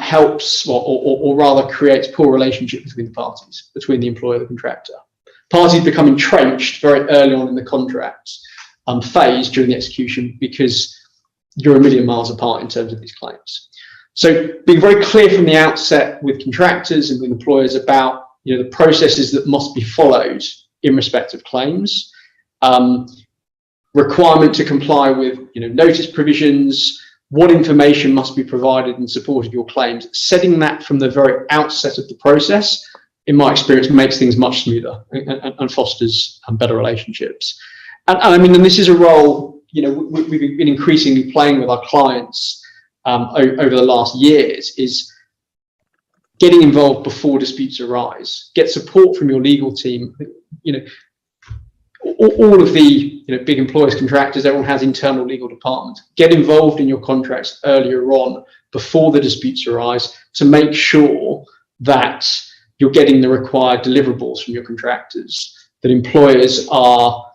helps or rather creates poor relationships between the parties, between the employer and the contractor. Parties become entrenched very early on in the contract phase during the execution because you're a million miles apart in terms of these claims. So being very clear from the outset with contractors and with employers about the processes that must be followed in respect of claims, requirement to comply with notice provisions, what information must be provided in support of your claims, setting that from the very outset of the process, in my experience, makes things much smoother and fosters better relationships. And I mean, and this is a role we've been increasingly playing with our clients over the last years, is getting involved before disputes arise, get support from your legal team. All of the big employers, contractors, everyone has internal legal departments. Get involved in your contracts earlier on, before the disputes arise, to make sure that you're getting the required deliverables from your contractors, that employers are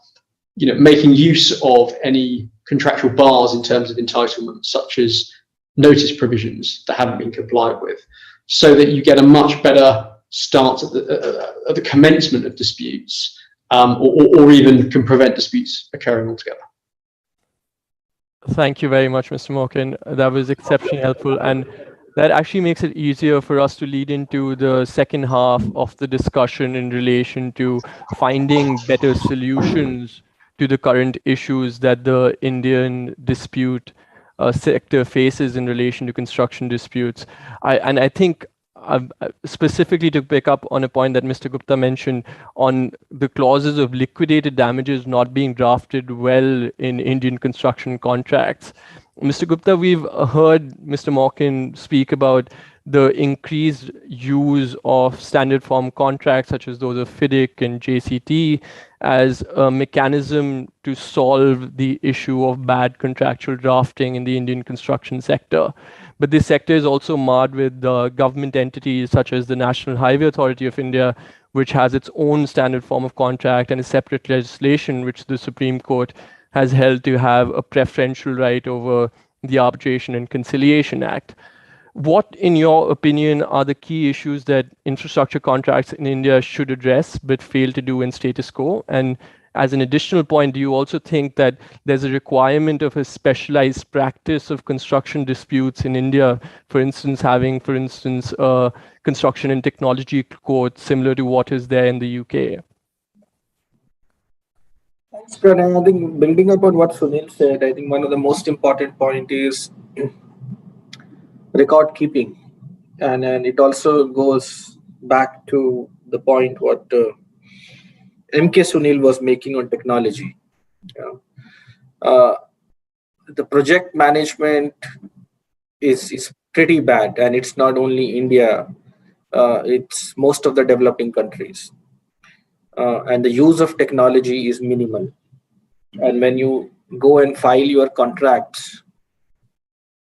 making use of any contractual bars in terms of entitlements, such as notice provisions that haven't been complied with, so that you get a much better start at the commencement of disputes, or even can prevent disputes occurring altogether. Thank you very much, Mr. Mawkin. That was exceptionally helpful. And that actually makes it easier for us to lead into the second half of the discussion in relation to finding better solutions to the current issues that the Indian dispute sector faces in relation to construction disputes. I think specifically to pick up on a point that Mr. Gupta mentioned on the clauses of liquidated damages not being drafted well in Indian construction contracts. Mr. Gupta, we've heard Mr. Mawkin speak about the increased use of standard form contracts such as those of FIDIC and JCT as a mechanism to solve the issue of bad contractual drafting in the Indian construction sector. But this sector is also marred with government entities such as the National Highway Authority of India, which has its own standard form of contract and a separate legislation which the Supreme Court has held to have a preferential right over the Arbitration and Conciliation Act. What, in your opinion, are the key issues that infrastructure contracts in India should address but fail to do in status quo? And as an additional point, do you also think that there's a requirement of a specialized practice of construction disputes in India, for instance, having, a construction and technology court similar to what is there in the UK? Thanks, Pranay. I think building upon what Sunil said, I think one of the most important point is record keeping. And it also goes back to the point what MK Sunil was making on technology. The project management is pretty bad, and it's not only India, it's most of the developing countries. And the use of technology is minimal. And when you go and file your contracts,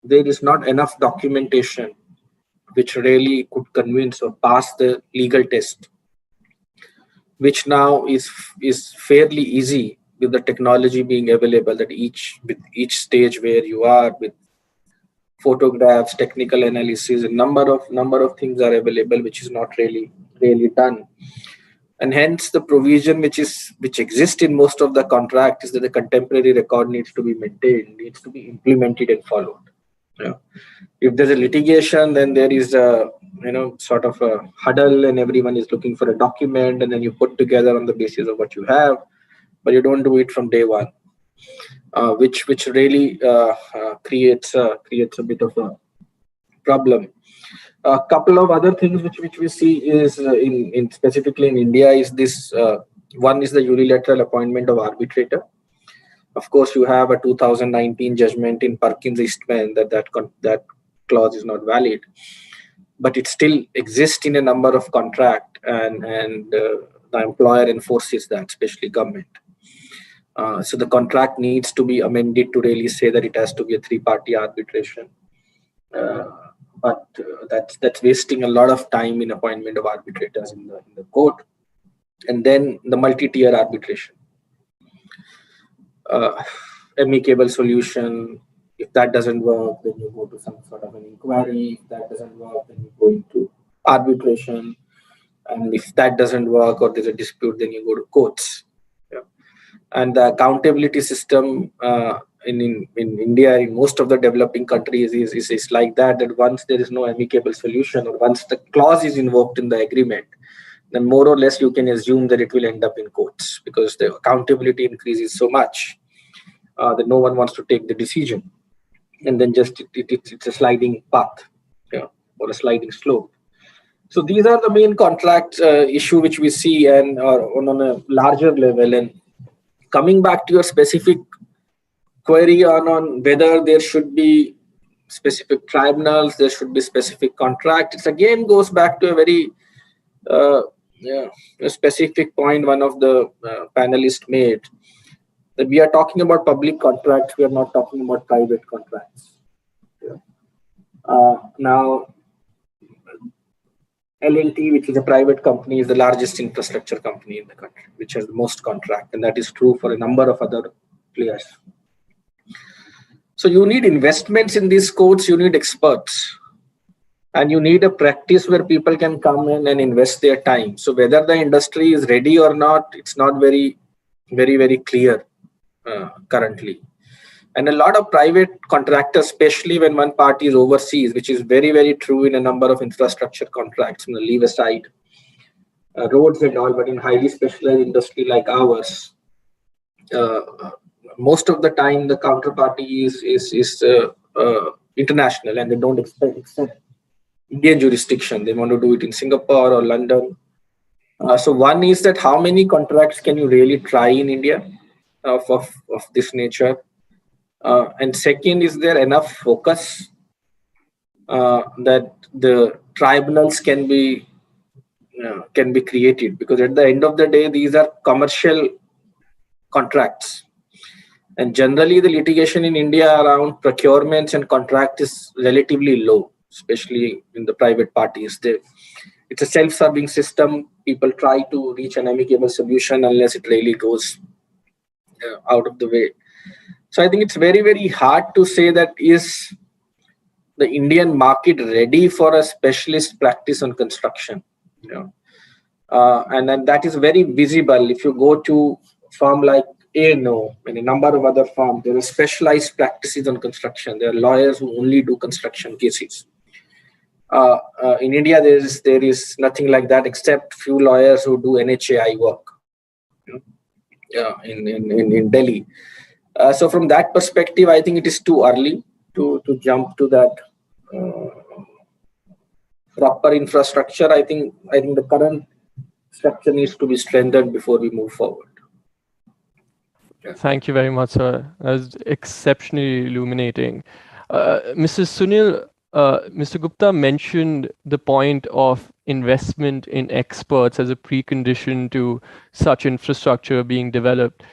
there is not enough documentation which really could convince or pass the legal test. which now is fairly easy with the technology being available, that with each stage where you are, with photographs, technical analysis, a number of things are available, which is not really done. And hence the provision which exists in most of the contract is that the contemporary record needs to be maintained, needs to be implemented and followed. Yeah. If there's a litigation, then there is a sort of a huddle, and everyone is looking for a document, and then you put together on the basis of what you have, but you don't do it from day one, which really creates a bit of a problem. A couple of other things which we see is in specifically in India is this. One is the unilateral appointment of arbitrator. Of course, you have a 2019 judgment in Perkins Eastman that clause is not valid, but it still exists in a number of contract, and the employer enforces that, especially government. So the contract needs to be amended to really say that it has to be a three-party arbitration. But that's wasting a lot of time in appointment of arbitrators in the court. And then the multi-tier arbitration. Amicable solution. If that doesn't work, then you go to some sort of an inquiry. If that doesn't work, then you go into arbitration. And if that doesn't work or there's a dispute, then you go to courts. Yeah. And the accountability system in India, in most of the developing countries, is like that once there is no amicable solution, or once the clause is invoked in the agreement, then more or less you can assume that it will end up in courts, because the accountability increases so much that no one wants to take the decision. And then just it's a sliding path, or a sliding slope. So these are the main contract issue which we see, and on a larger level. And coming back to your specific query on whether there should be specific tribunals, there should be specific contract, it again goes back to a very a specific point one of the panelists made, that we are talking about public contracts, we are not talking about private contracts. Now, L&T, which is a private company, is the largest infrastructure company in the country, which has the most contract, and that is true for a number of other players. So you need investments in these courts, you need experts, and you need a practice where people can come in and invest their time. So whether the industry is ready or not, it's not very, very clear currently. And a lot of private contractors, especially when one party is overseas, which is very true in a number of infrastructure contracts, leave aside roads and all, but in highly specialized industry like ours, most of the time the counterparty is international, and they don't accept Indian jurisdiction. They want to do it in Singapore or London. So one is that how many contracts can you really try in India of this nature? And second, is there enough focus that the tribunals can be created? Because at the end of the day, these are commercial contracts, and generally the litigation in India around procurements and contract is relatively low, especially in the private parties. It's a self-serving system. People try to reach an amicable solution unless it really goes out of the way. So I think it's very hard to say that is the Indian market ready for a specialist practice on construction. And then that is very visible. If you go to a firm like ANO and a number of other firms, there are specialized practices on construction. There are lawyers who only do construction cases. In India, there is nothing like that except few lawyers who do NHAI work in Delhi. So from that perspective, I think it is too early to jump to that proper infrastructure. I think the current structure needs to be strengthened before we move forward. Thank you very much, sir. That was exceptionally illuminating. Mr. Gupta mentioned the point of investment in experts as a precondition to such infrastructure being developed.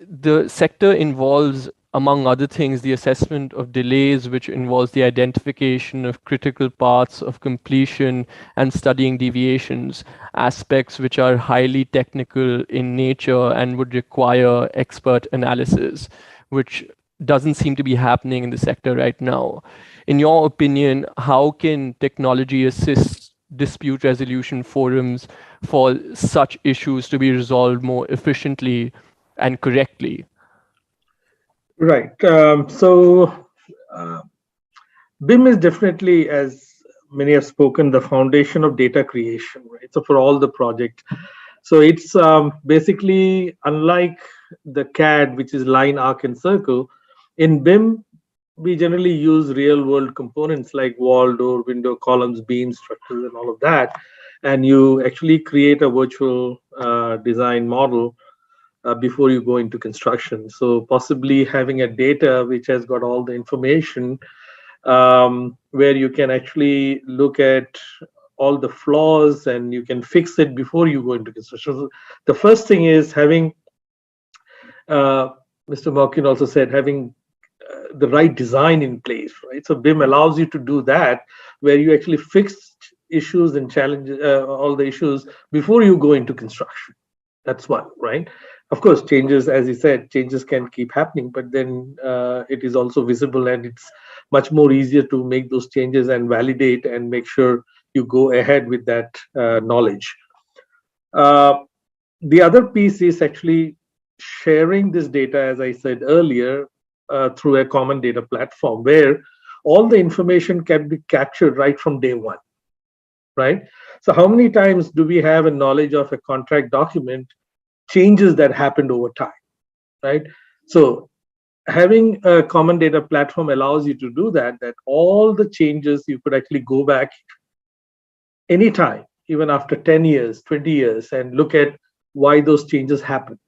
The sector involves among other things, the assessment of delays, which involves the identification of critical paths of completion and studying deviations, aspects which are highly technical in nature and would require expert analysis, which doesn't seem to be happening in the sector right now. In your opinion, how can technology assist dispute resolution forums for such issues to be resolved more efficiently and correctly? Right. So BIM is definitely, as many have spoken, the foundation of data creation, right? So for all the projects. So it's basically, unlike the CAD, which is line, arc, and circle, in BIM, we generally use real world components like wall, door, window, columns, beams, structures, and all of that. And you actually create a virtual design model before you go into construction. So possibly having a data which has got all the information where you can actually look at all the flaws and you can fix it before you go into construction. So the first thing is having, Mr. Mawkin also said, having the right design in place, right? So BIM allows you to do that, where you actually fix issues and challenges, all the issues before you go into construction. That's one, right? Of course, changes, as he said, changes can keep happening, but then it is also visible and it's much more easier to make those changes and validate and make sure you go ahead with that knowledge. The other piece is actually sharing this data, as I said earlier, through a common data platform where all the information can be captured right from day one, right? So how many times do we have a knowledge of a contract document changes that happened over time, right? So having a common data platform allows you to do that, that all the changes you could actually go back anytime, even after 10 years, 20 years, and look at why those changes happened.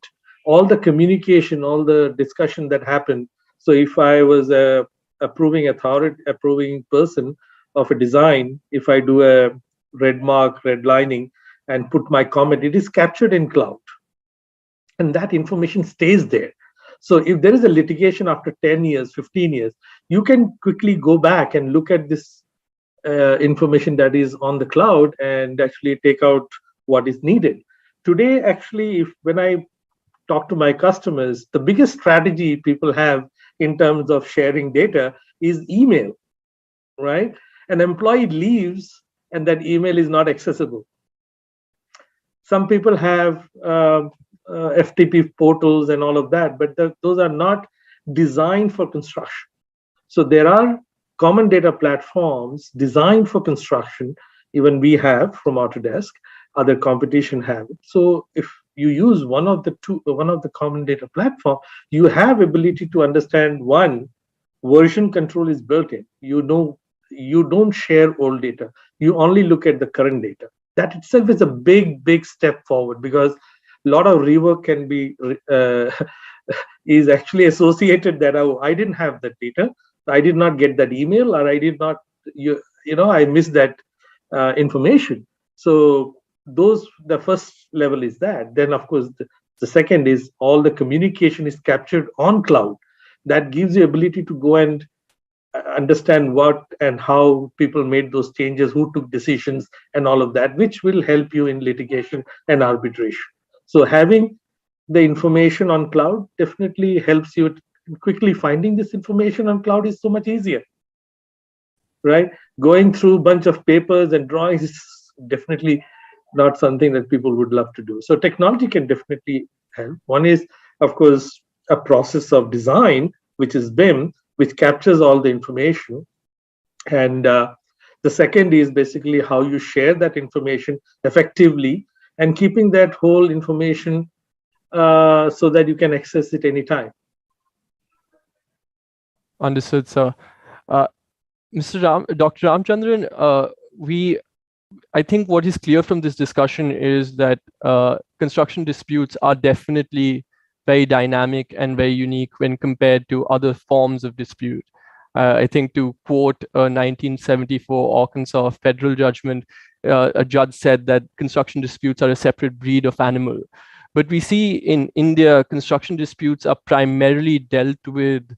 All the communication, all the discussion that happened. So if I was a approving person of a design, if I do a red mark, redlining, and put my comment, it is captured in cloud. And that information stays there. So if there is a litigation after 10 years, 15 years, you can quickly go back and look at this information that is on the cloud and actually take out what is needed. Today, actually, when I talk to my customers, the biggest strategy people have in terms of sharing data is email, right? An employee leaves and that email is not accessible. Some people have FTP portals and all of that, but those are not designed for construction. So there are common data platforms designed for construction, even we have from Autodesk, other competition have it. So if you use one of the common data platform, you have ability to understand, one, version control is built in. You know, you don't share old data. You only look at the current data. That itself is a big step forward, because a lot of rework can be is actually associated that, oh, I didn't have that data, I did not get that email, or I did not, I missed that information. So the first level is that. Then of course the second is all the communication is captured on cloud. That gives you ability to go and understand what and how people made those changes, who took decisions and all of that, which will help you in litigation and arbitration. So having the information on cloud definitely helps you. Quickly finding this information on cloud is so much easier, right? Going through a bunch of papers and drawings is definitely not something that people would love to do. So technology can definitely help. One is, of course, a process of design, which is BIM, which captures all the information. And the second is basically how you share that information effectively and keeping that whole information so that you can access it anytime. Understood, sir. Dr. Ramachandran, I think what is clear from this discussion is that construction disputes are definitely very dynamic and very unique when compared to other forms of dispute. I think, to quote a 1974 Arkansas federal judgment, a judge said that construction disputes are a separate breed of animal. But we see in India, construction disputes are primarily dealt with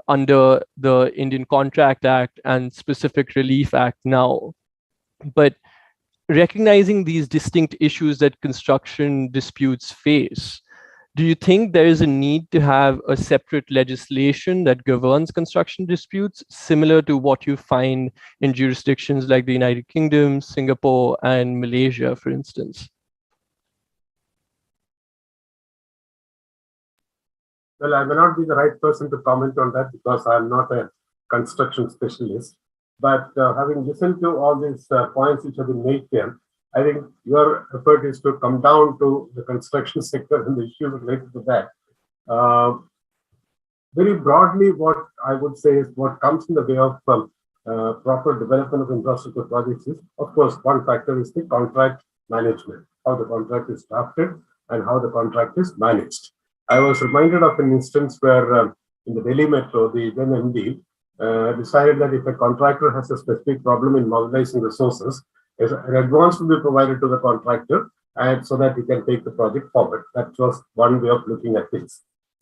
under the Indian Contract Act and Specific Relief Act now. But recognizing these distinct issues that construction disputes face, do you think there is a need to have a separate legislation that governs construction disputes, similar to what you find in jurisdictions like the United Kingdom, Singapore, and Malaysia, for instance? Well, I may not be the right person to comment on that because I'm not a construction specialist. But having listened to all these points which have been made here, I think your effort is to come down to the construction sector and the issues related to that. Very broadly, what I would say is what comes in the way of proper development of infrastructure projects is, of course, one factor is the contract management, how the contract is drafted and how the contract is managed. I was reminded of an instance where in the Delhi Metro, the then MD decided that if a contractor has a specific problem in mobilizing resources, an advance will be provided to the contractor, and so that he can take the project forward. That was one way of looking at things.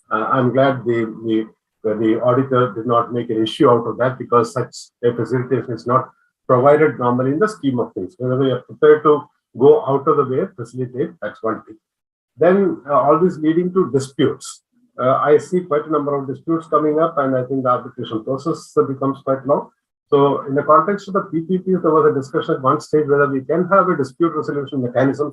I'm glad the auditor did not make an issue out of that, because such a facilitation is not provided normally in the scheme of things. Whenever you are prepared to go out of the way, facilitate, that's one thing. Then all this leading to disputes. I see quite a number of disputes coming up, and I think the arbitration process becomes quite long. So in the context of the PPPs, there was a discussion at one stage whether we can have a dispute resolution mechanism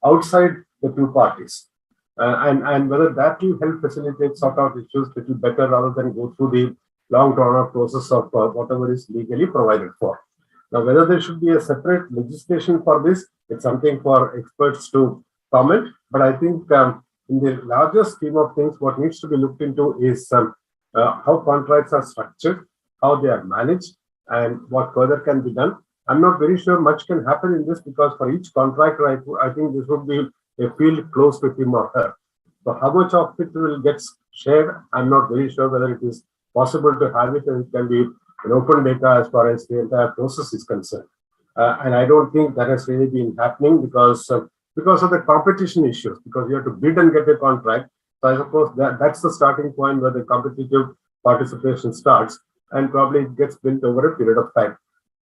outside the two parties, and whether that will help facilitate sort out issues a little better rather than go through the long drawn-out process of whatever is legally provided for. Now, whether there should be a separate legislation for this, it's something for experts to comment. But I think in the larger scheme of things, what needs to be looked into is how contracts are structured, how they are managed, and what further can be done. I'm not very sure much can happen in this, because for each contractor, I think this would be a field close to him or her. So how much of it will get shared, I'm not very sure whether it is possible to have it, and it can be an open data as far as the entire process is concerned. And I don't think that has really been happening because of the competition issues, because you have to bid and get a contract. So I suppose that's the starting point where the competitive participation starts, and probably it gets built over a period of time.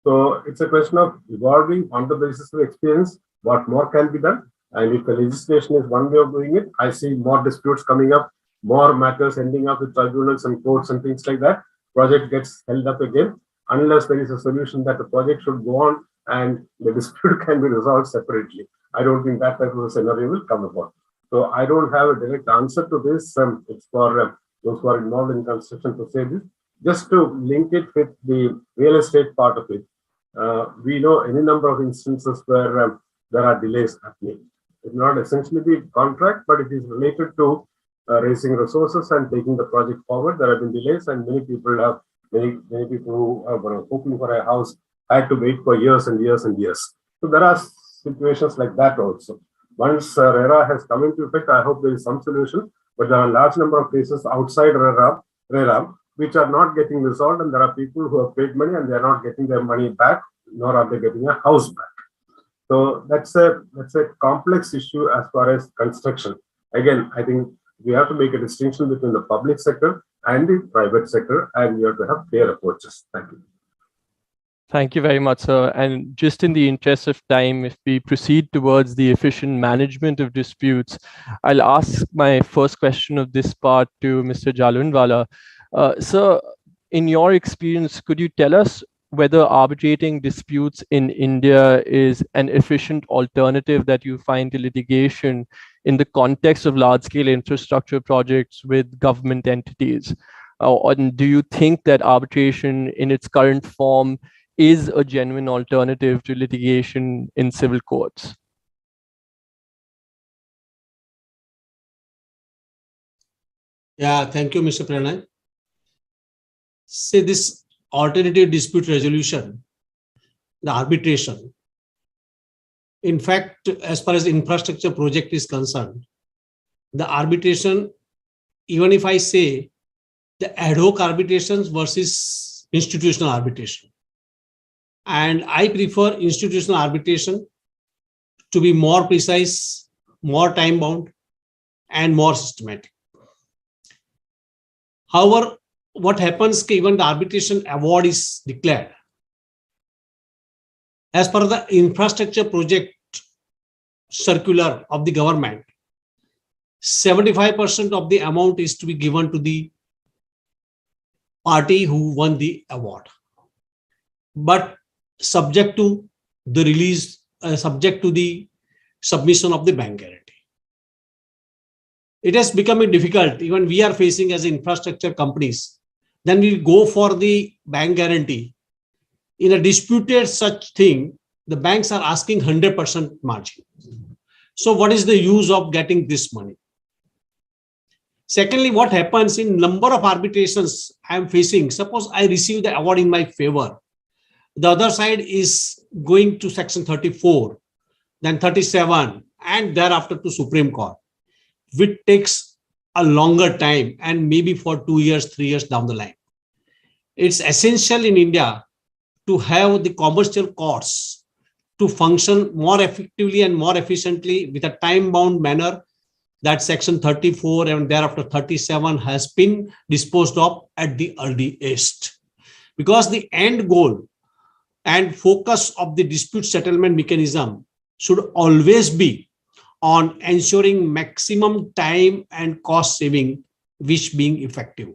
So it's a question of evolving on the basis of experience, what more can be done. And if the legislation is one way of doing it, I see more disputes coming up, more matters ending up with tribunals and courts and things like that. Project gets held up again, unless there is a solution that the project should go on and the dispute can be resolved separately. I don't think that type of a scenario will come about. So I don't have a direct answer to this. It's for those who are involved in construction to say this. Just to link it with the real estate part of it, we know any number of instances where there are delays happening. It's not essentially the contract, but it is related to raising resources and taking the project forward. There have been delays, and many people who are hoping for a house had to wait for years and years and years. So there are situations like that also. Once RERA has come into effect, I hope there is some solution, but there are a large number of cases outside RERA which are not getting resolved, and there are people who have paid money and they are not getting their money back, nor are they getting a house back. So that's a complex issue as far as construction. Again, I think we have to make a distinction between the public sector and the private sector, and we have to have fair approaches. Thank you. Thank you very much, sir. And just in the interest of time, if we proceed towards the efficient management of disputes, I'll ask my first question of this part to Mr. Jalundhwala. Sir, in your experience, could you tell us whether arbitrating disputes in India is an efficient alternative that you find to litigation in the context of large-scale infrastructure projects with government entities? Or do you think that arbitration in its current form is a genuine alternative to litigation in civil courts? Yeah, thank you, Mr. Pranay. Say this alternative dispute resolution, the arbitration. In fact, as far as the infrastructure project is concerned, the arbitration, even if I say the ad hoc arbitrations versus institutional arbitration, and I prefer institutional arbitration to be more precise, more time bound, and more systematic. However, what happens even the arbitration award is declared. As per the infrastructure project circular of the government, 75% of the amount is to be given to the party who won the award, but subject to the release, subject to the submission of the bank guarantee. It has become difficult, even we are facing as infrastructure companies. Then we go for the bank guarantee. In a disputed such thing, the banks are asking 100% margin. So what is the use of getting this money? Secondly, what happens in number of arbitrations I am facing, suppose I receive the award in my favor, the other side is going to section 34, then 37, and thereafter to Supreme Court, which takes a longer time and maybe for 2 years, 3 years down the line. It's essential in India to have the commercial courts to function more effectively and more efficiently with a time-bound manner that section 34 and thereafter 37 has been disposed of at the earliest. Because the end goal and focus of the dispute settlement mechanism should always be on ensuring maximum time and cost saving, which being effective.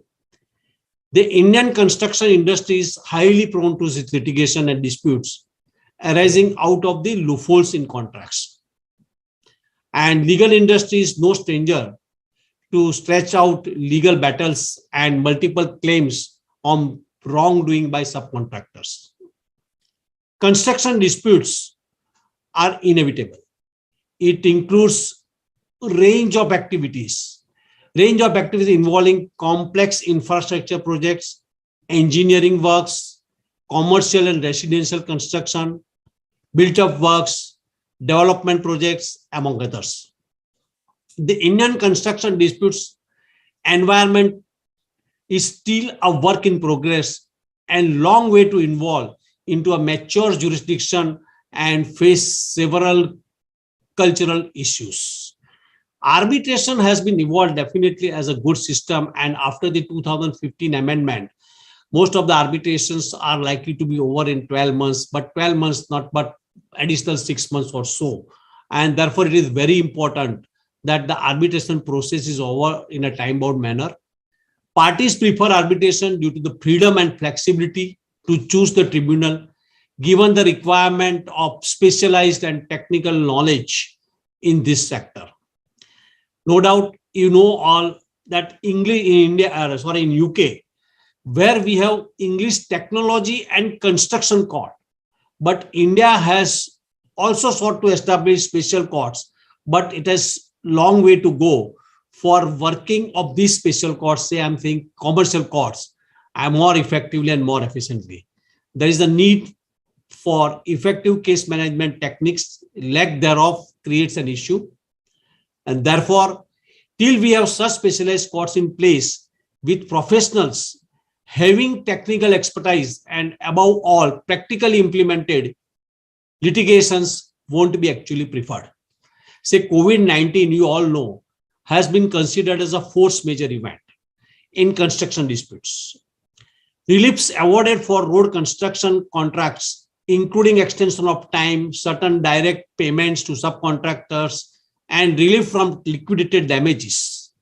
The Indian construction industry is highly prone to litigation and disputes arising out of the loopholes in contracts. And legal industry is no stranger to stretch out legal battles and multiple claims on wrongdoing by subcontractors. Construction disputes are inevitable. It includes range of activities involving complex infrastructure projects, engineering works, commercial and residential construction, built-up works, development projects, among others. The Indian construction disputes environment is still a work in progress and long way to evolve into a mature jurisdiction and face several cultural issues. Arbitration has been evolved definitely as a good system, and after the 2015 amendment, most of the arbitrations are likely to be over in 12 months, but 12 months not, but additional 6 months or so. And therefore, it is very important that the arbitration process is over in a time-bound manner. Parties prefer arbitration due to the freedom and flexibility to choose the tribunal, given the requirement of specialized and technical knowledge in this sector. No doubt, you know all that English in India, in UK, where we have English technology and construction court, but India has also sought to establish special courts, but it has long way to go for working of these special courts, say I'm saying commercial courts, more effectively and more efficiently. There is a need for effective case management techniques. Lack thereof creates an issue. And therefore, till we have such specialized courts in place with professionals having technical expertise and above all practically implemented, litigations won't be actually preferred. Say COVID-19, you all know, has been considered as a force majeure event in construction disputes. Reliefs awarded for road construction contracts, including extension of time, certain direct payments to subcontractors, and relief from liquidated damages.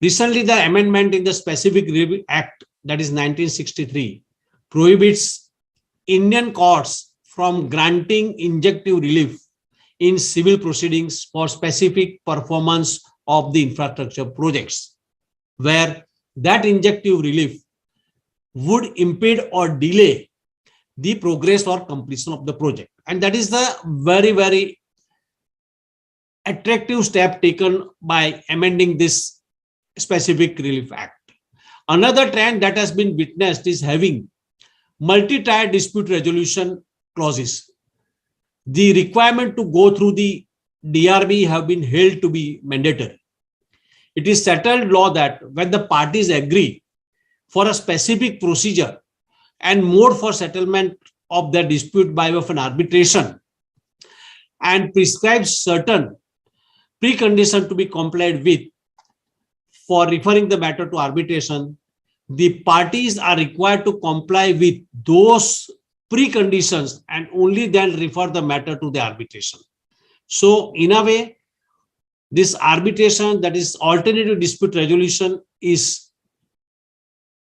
Recently, the amendment in the Specific Relief Act, that is 1963, prohibits Indian courts from granting injunctive relief in civil proceedings for specific performance of the infrastructure projects, where that injunctive relief would impede or delay the progress or completion of the project. And that is the very, very attractive step taken by amending this Specific Relief Act. Another trend that has been witnessed is having multi-tier dispute resolution clauses. The requirement to go through the DRB have been held to be mandatory. It is settled law that when the parties agree for a specific procedure and mode for settlement of their dispute by way of an arbitration and prescribes certain precondition to be complied with for referring the matter to arbitration, the parties are required to comply with those preconditions and only then refer the matter to the arbitration. So in a way, this arbitration, that is alternative dispute resolution, is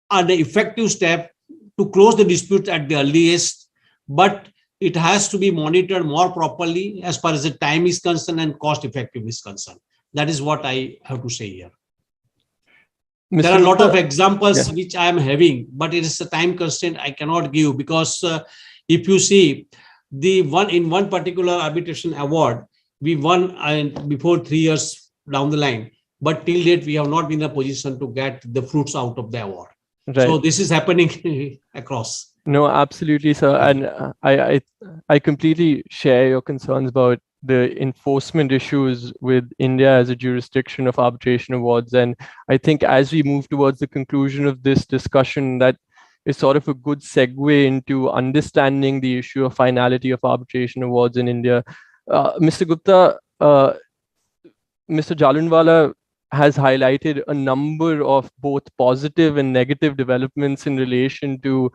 an effective step to close the dispute at the earliest, but it has to be monitored more properly as far as the time is concerned and cost effective is concerned. That is what I have to say here. Mr. There are a lot Gupta, of examples yeah, which I am having, but it is a time constraint I cannot give, because if you see the one particular arbitration award, we won before 3 years down the line, but till date we have not been in a position to get the fruits out of the award. right. So this is happening across. No, absolutely, sir. And I completely share your concerns about the enforcement issues with India as a jurisdiction of arbitration awards. And I think as we move towards the conclusion of this discussion, that is sort of a good segue into understanding the issue of finality of arbitration awards in India. Mr. Gupta, Mr. Jalundhwala has highlighted a number of both positive and negative developments in relation to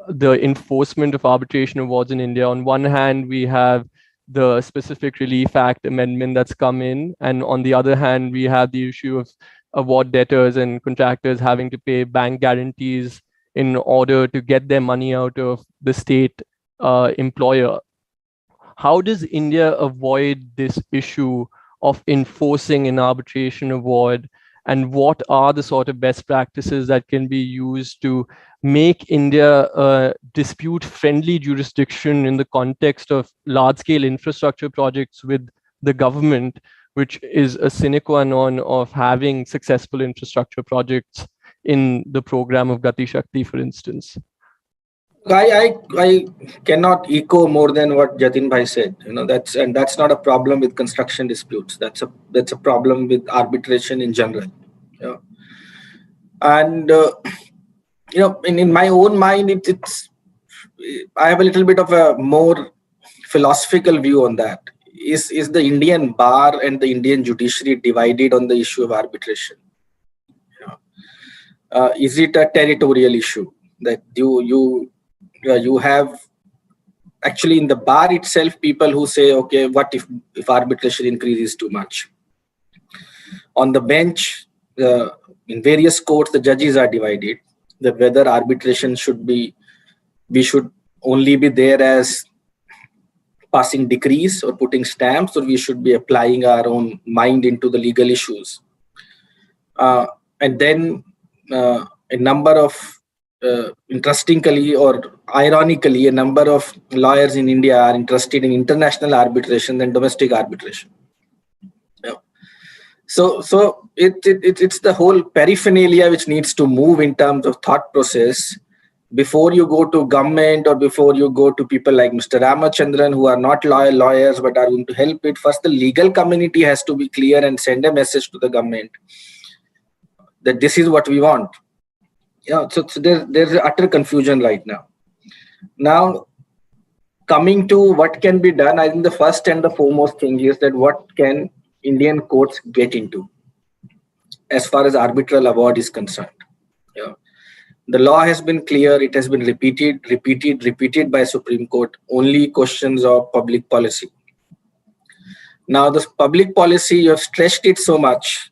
the enforcement of arbitration awards in India. On one hand, we have the Specific Relief Act amendment that's come in, and on the other hand, we have the issue of award debtors and contractors having to pay bank guarantees in order to get their money out of the state employer. How does India avoid this issue of enforcing an arbitration award, and what are the sort of best practices that can be used to make India a dispute-friendly jurisdiction in the context of large-scale infrastructure projects with the government, which is a sine qua non of having successful infrastructure projects in the program of Gati Shakti, for instance? I cannot echo more than what Jatin bhai said. That's not a problem with construction disputes. That's a problem with arbitration in general. And in my own mind, it's I have a little bit of a more philosophical view on that. Is the Indian bar and the Indian judiciary divided on the issue of arbitration? Is it a territorial issue that you have actually in the bar itself people who say, okay, what if arbitration increases too much? On the bench, in various courts, the judges are divided that whether arbitration we should only be there as passing decrees or putting stamps, or we should be applying our own mind into the legal issues. And then a number of interestingly or ironically, a number of lawyers in India are interested in international arbitration than domestic arbitration. So it's the whole paraphernalia which needs to move in terms of thought process before you go to government or before you go to people like Mr. Ramachandran, who are not lawyers but are going to help it. First, the legal community has to be clear and send a message to the government that this is what we want. So there's utter confusion right now. Now, coming to what can be done, I think the first and the foremost thing is that what can Indian courts get into as far as arbitral award is concerned. The law has been clear. It has been repeated by Supreme Court. Only questions of public policy. Now, this public policy, you have stretched it so much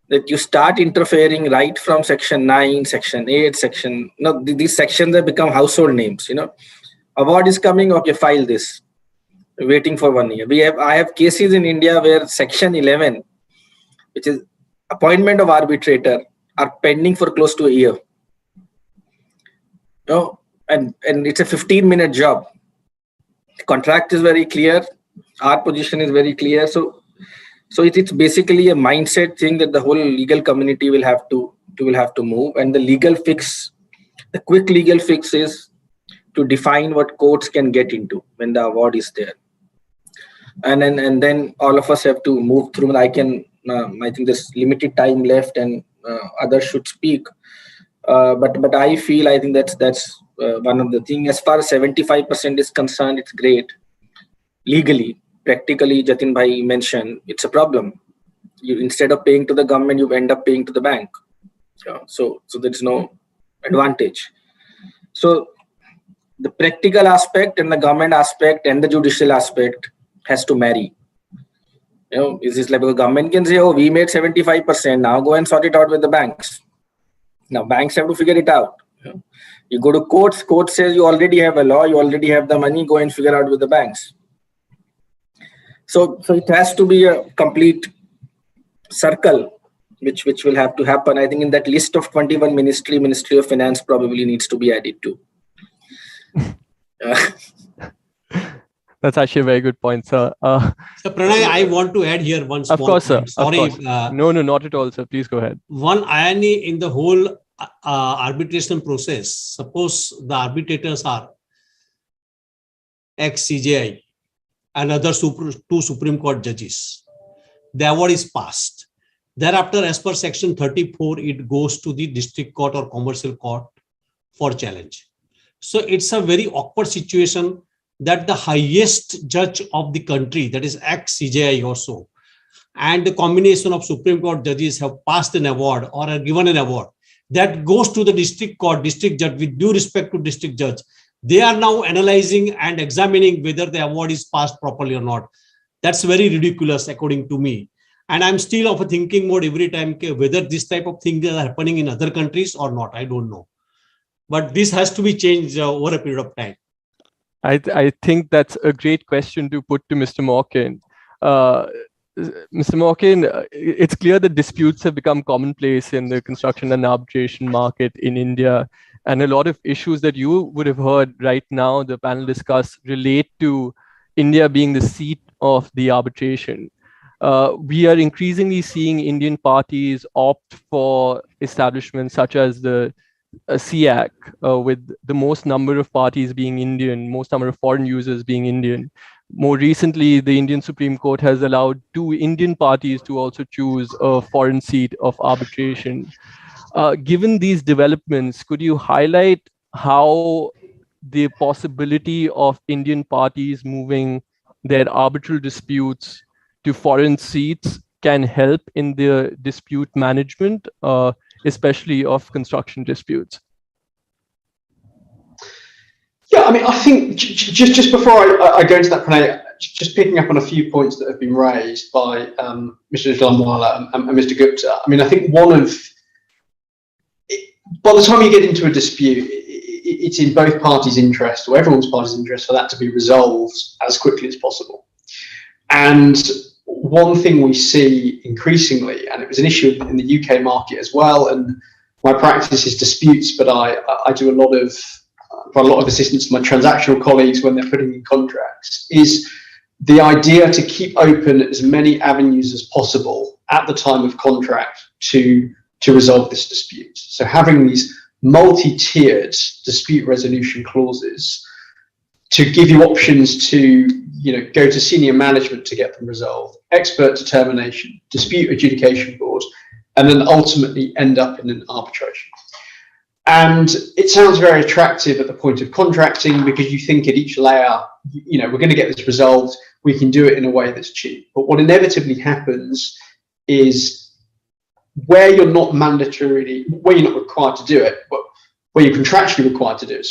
that you start interfering right from section 9, section 8, these sections have become household names. Award is coming, okay, file this. Waiting for 1 year. I have cases in India where section 11, which is appointment of arbitrator, are pending for close to a year. And it's a 15-minute job. The contract is very clear. Our position is very clear. So it's basically a mindset thing that the whole legal community will have to move. And the quick legal fix is to define what courts can get into when the award is there. And then all of us have to move through. I think there's limited time left and others should speak. But I think that's one of the things. As far as 75% is concerned, it's great legally. practically Jatin Bhai mentioned, it's a problem. You, instead of paying to the government, you end up paying to the bank. So there is no advantage. So the practical aspect and the government aspect and the judicial aspect has to marry. Is this like the government can say, oh, we made 75%, now go and sort it out with the banks. Now banks have to figure it out. You go to courts, court says you already have a law, you already have the money, go and figure out with the banks. So it has to be a complete circle, which will have to happen. I think in that list of 21 Ministry of Finance probably needs to be added to. That's actually a very good point, sir. So Pranay, I want to add here one small Of course, sir. point. Sorry. Of course. No, not at all, sir. Please go ahead. One irony in the whole arbitration process. Suppose the arbitrators are ex-CJI and other two Supreme Court judges. The award is passed. Thereafter, as per section 34, it goes to the district court or commercial court for challenge. So it's a very awkward situation that the highest judge of the country, that is ex-CJI or so, and the combination of Supreme Court judges have passed an award or are given an award that goes to the district court, district judge, with due respect to district judge. They are now analyzing and examining whether the award is passed properly or not. That's very ridiculous according to me. And I'm still of a thinking mode every time whether this type of things are happening in other countries or not. I don't know. But this has to be changed over a period of time. I think that's a great question to put to Mr. Mawkin. Mr. Mawkin, it's clear that disputes have become commonplace in the construction and arbitration market in India. And a lot of issues that you would have heard right now, the panel discuss, relate to India being the seat of the arbitration. We are increasingly seeing Indian parties opt for establishments such as the SEAC, with the most number of parties being Indian, most number of foreign users being Indian. More recently, the Indian Supreme Court has allowed 2 Indian parties to also choose a foreign seat of arbitration. Given these developments, could you highlight how the possibility of Indian parties moving their arbitral disputes to foreign seats can help in the dispute management, especially of construction disputes? Yeah, I mean, I think just before I go into that, Pranay, just picking up on a few points that have been raised by Mr. Jalundhwala and Mr. Gupta. I mean, I think by the time you get into a dispute, it's in both parties' interest, or everyone's party's interest, for that to be resolved as quickly as possible. And one thing we see increasingly, and it was an issue in the UK market as well, and my practice is disputes, but I do a lot of assistance to my transactional colleagues when they're putting in contracts, is the idea to keep open as many avenues as possible at the time of contract to resolve this dispute. So having these multi-tiered dispute resolution clauses to give you options to go to senior management to get them resolved, expert determination, dispute adjudication board, and then ultimately end up in an arbitration. And it sounds very attractive at the point of contracting because you think at each layer, we're going to get this resolved, we can do it in a way that's cheap. But what inevitably happens is where you're not required to do it, but where you're contractually required to do it,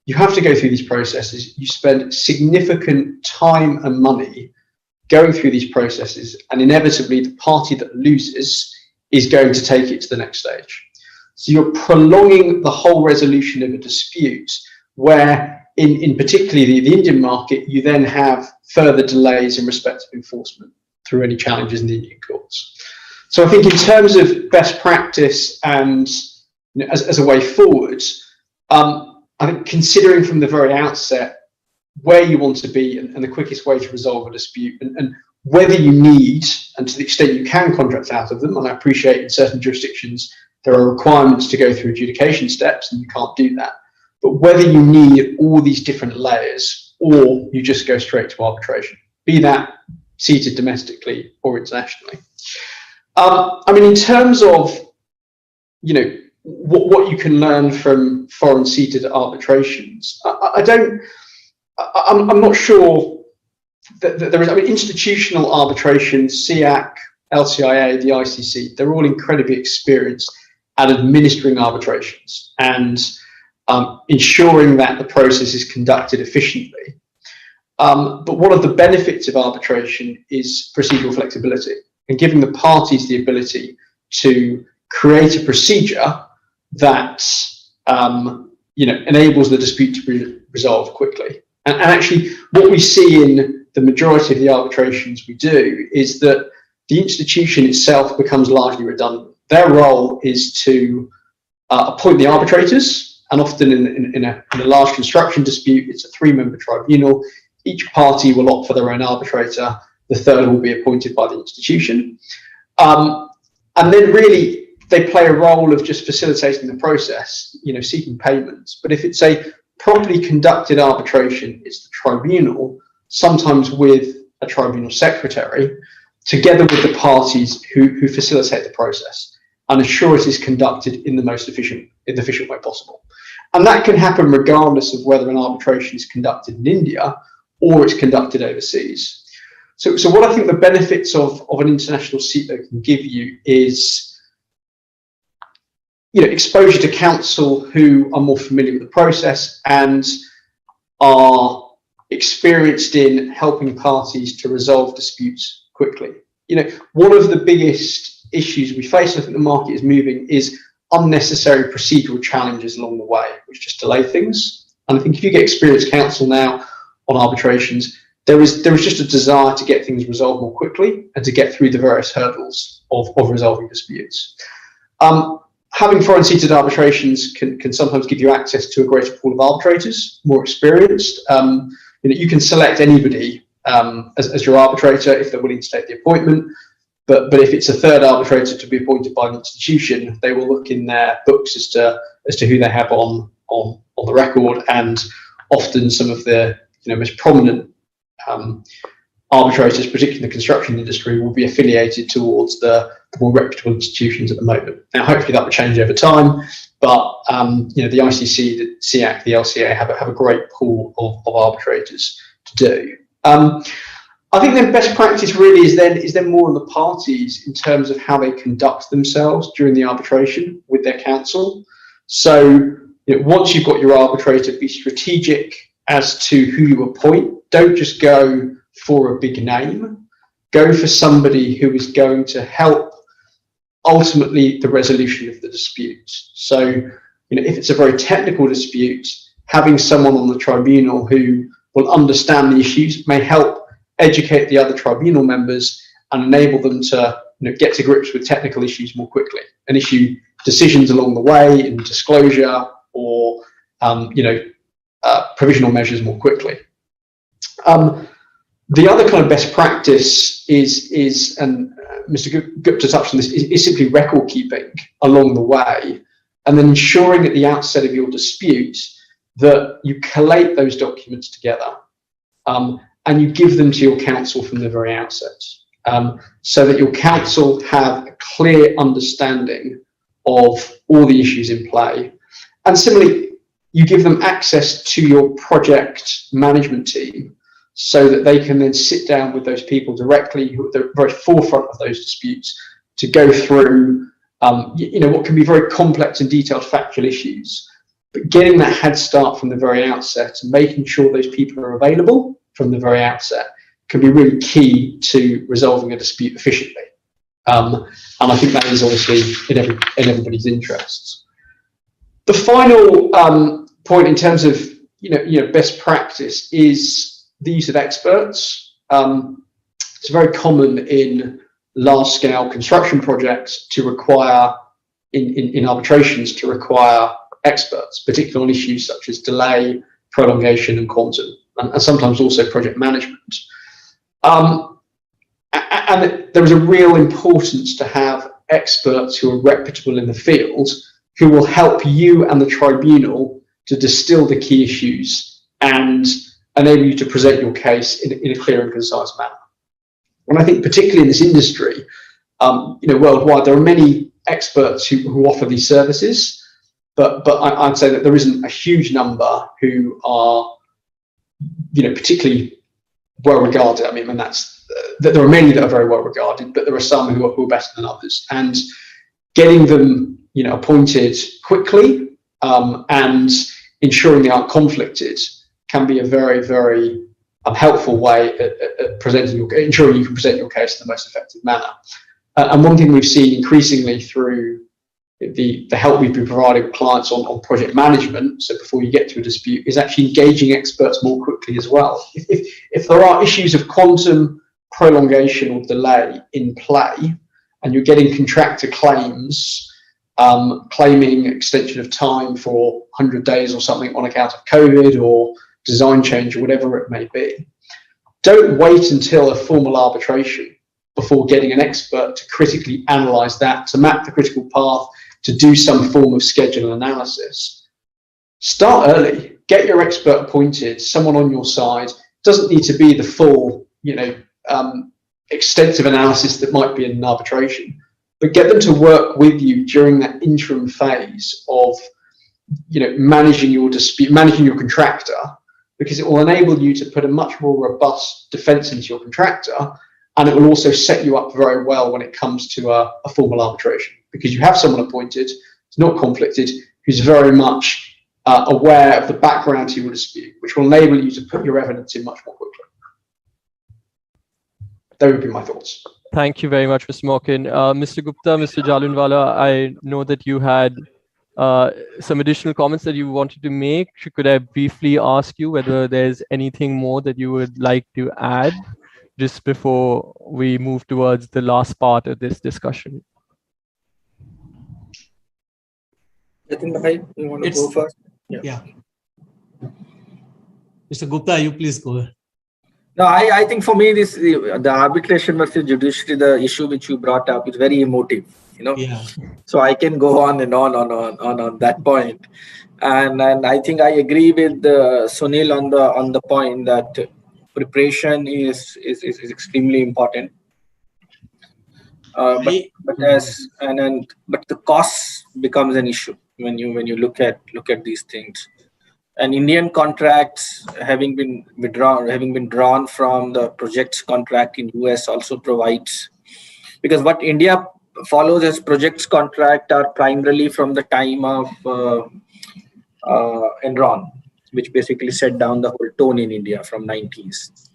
you have to go through these processes. You spend significant time and money going through these processes, and inevitably the party that loses is going to take it to the next stage. So you're prolonging the whole resolution of a dispute, where in particularly the Indian market, you then have further delays in respect of enforcement through any challenges in the Indian courts. So I think in terms of best practice and as a way forward, I think considering from the very outset where you want to be and the quickest way to resolve a dispute, and whether you need, and to the extent you can, contract out of them, and I appreciate in certain jurisdictions there are requirements to go through adjudication steps and you can't do that, but whether you need all these different layers or you just go straight to arbitration, be that seated domestically or internationally. I mean, in terms of, what you can learn from foreign seated arbitrations, I'm not sure there is, I mean, institutional arbitration, SEAC, LCIA, the ICC, they're all incredibly experienced at administering arbitrations and ensuring that the process is conducted efficiently. But one of the benefits of arbitration is procedural flexibility and giving the parties the ability to create a procedure that enables the dispute to be resolved quickly. And actually, what we see in the majority of the arbitrations we do is that the institution itself becomes largely redundant. Their role is to appoint the arbitrators, and often in a large construction dispute, it's a 3-member tribunal. Each party will opt for their own arbitrator. The third will be appointed by the institution. And then really, they play a role of just facilitating the process, seeking payments. But if it's a properly conducted arbitration, it's the tribunal, sometimes with a tribunal secretary, together with the parties who facilitate the process and assure it is conducted in the most efficient way possible. And that can happen regardless of whether an arbitration is conducted in India or it's conducted overseas. So what I think the benefits of an international CEPO can give you is exposure to counsel who are more familiar with the process and are experienced in helping parties to resolve disputes quickly. One of the biggest issues we face, I think the market is moving, is unnecessary procedural challenges along the way, which just delay things. And I think if you get experienced counsel now on arbitrations, there is just a desire to get things resolved more quickly and to get through the various hurdles of resolving disputes. Having foreign seated arbitrations can sometimes give you access to a greater pool of arbitrators, more experienced. You can select anybody as your arbitrator if they're willing to take the appointment. But if it's a third arbitrator to be appointed by an institution, they will look in their books as to who they have on the record, and often some of the most prominent arbitrators, particularly in the construction industry, will be affiliated towards the more reputable institutions at the moment. Now, hopefully that will change over time, but the ICC, the SEAC, the LCA have a great pool of arbitrators to do. I think then best practice really is then more on the parties in terms of how they conduct themselves during the arbitration with their counsel. So once you've got your arbitrator, be strategic as to who you appoint. Don't just go for a big name. Go for somebody who is going to help ultimately the resolution of the dispute. So if it's a very technical dispute, having someone on the tribunal who will understand the issues may help educate the other tribunal members and enable them to get to grips with technical issues more quickly and issue decisions along the way in disclosure or provisional measures more quickly. The other kind of best practice is and Mr. Gupta touched on this, is simply record keeping along the way, and then ensuring at the outset of your dispute that you collate those documents together and you give them to your counsel from the very outset, so that your counsel have a clear understanding of all the issues in play. And similarly, you give them access to your project management team so that they can then sit down with those people directly who are at the very forefront of those disputes to go through what can be very complex and detailed factual issues. But getting that head start from the very outset and making sure those people are available from the very outset can be really key to resolving a dispute efficiently. And I think that is obviously in everybody's interests. The final point in terms of best practice is the use of experts. It's very common in large-scale construction projects to require, in arbitrations, to require experts, particularly on issues such as delay, prolongation, and quantum, and sometimes also project management. And there is a real importance to have experts who are reputable in the field, who will help you and the tribunal to distill the key issues and enable you to present your case in a clear and concise manner. And I think particularly in this industry, worldwide, there are many experts who offer these services, but I'd say that there isn't a huge number who are, particularly well regarded. I mean, and that's there are many that are very well regarded, but there are some who are better than others. And getting them, appointed quickly and ensuring they aren't conflicted can be a very, very helpful way at ensuring you can present your case in the most effective manner. And one thing we've seen increasingly through the help we've been providing clients on project management, so before you get to a dispute, is actually engaging experts more quickly as well. If there are issues of quantum prolongation or delay in play, and you're getting contractor claims claiming extension of time for 100 days or something on account of COVID or design change or whatever it may be, don't wait until a formal arbitration before getting an expert to critically analyze that, to map the critical path, to do some form of schedule analysis. Start early, get your expert appointed, someone on your side. Doesn't need to be the full, extensive analysis that might be in an arbitration, but get them to work with you during that interim phase of, managing your dispute, managing your contractor, because it will enable you to put a much more robust defense into your contractor, and it will also set you up very well when it comes to a formal arbitration, because you have someone appointed, who's not conflicted, who's very much aware of the background to your dispute, which will enable you to put your evidence in much more quickly. Those would be my thoughts. Thank you very much, Mr. Mawkin. Mr. Gupta, Mr. Jalundhwala, I know that you had some additional comments that you wanted to make. Could I briefly ask you whether there's anything more that you would like to add just before we move towards the last part of this discussion? Jatin, you want to go first? Yeah. Mr. Gupta, you please go ahead. No, I think for me, the arbitration versus judiciary, the issue which you brought up is very emotive, Yeah. So I can go on and on that point. And I think I agree with Sunil on the point that preparation is extremely important. But the cost becomes an issue when you look at these things. And Indian contracts having been drawn from the projects contract in US also provides, because what India follows as projects contract are primarily from the time of Enron, which basically set down the whole tone in India from 90s.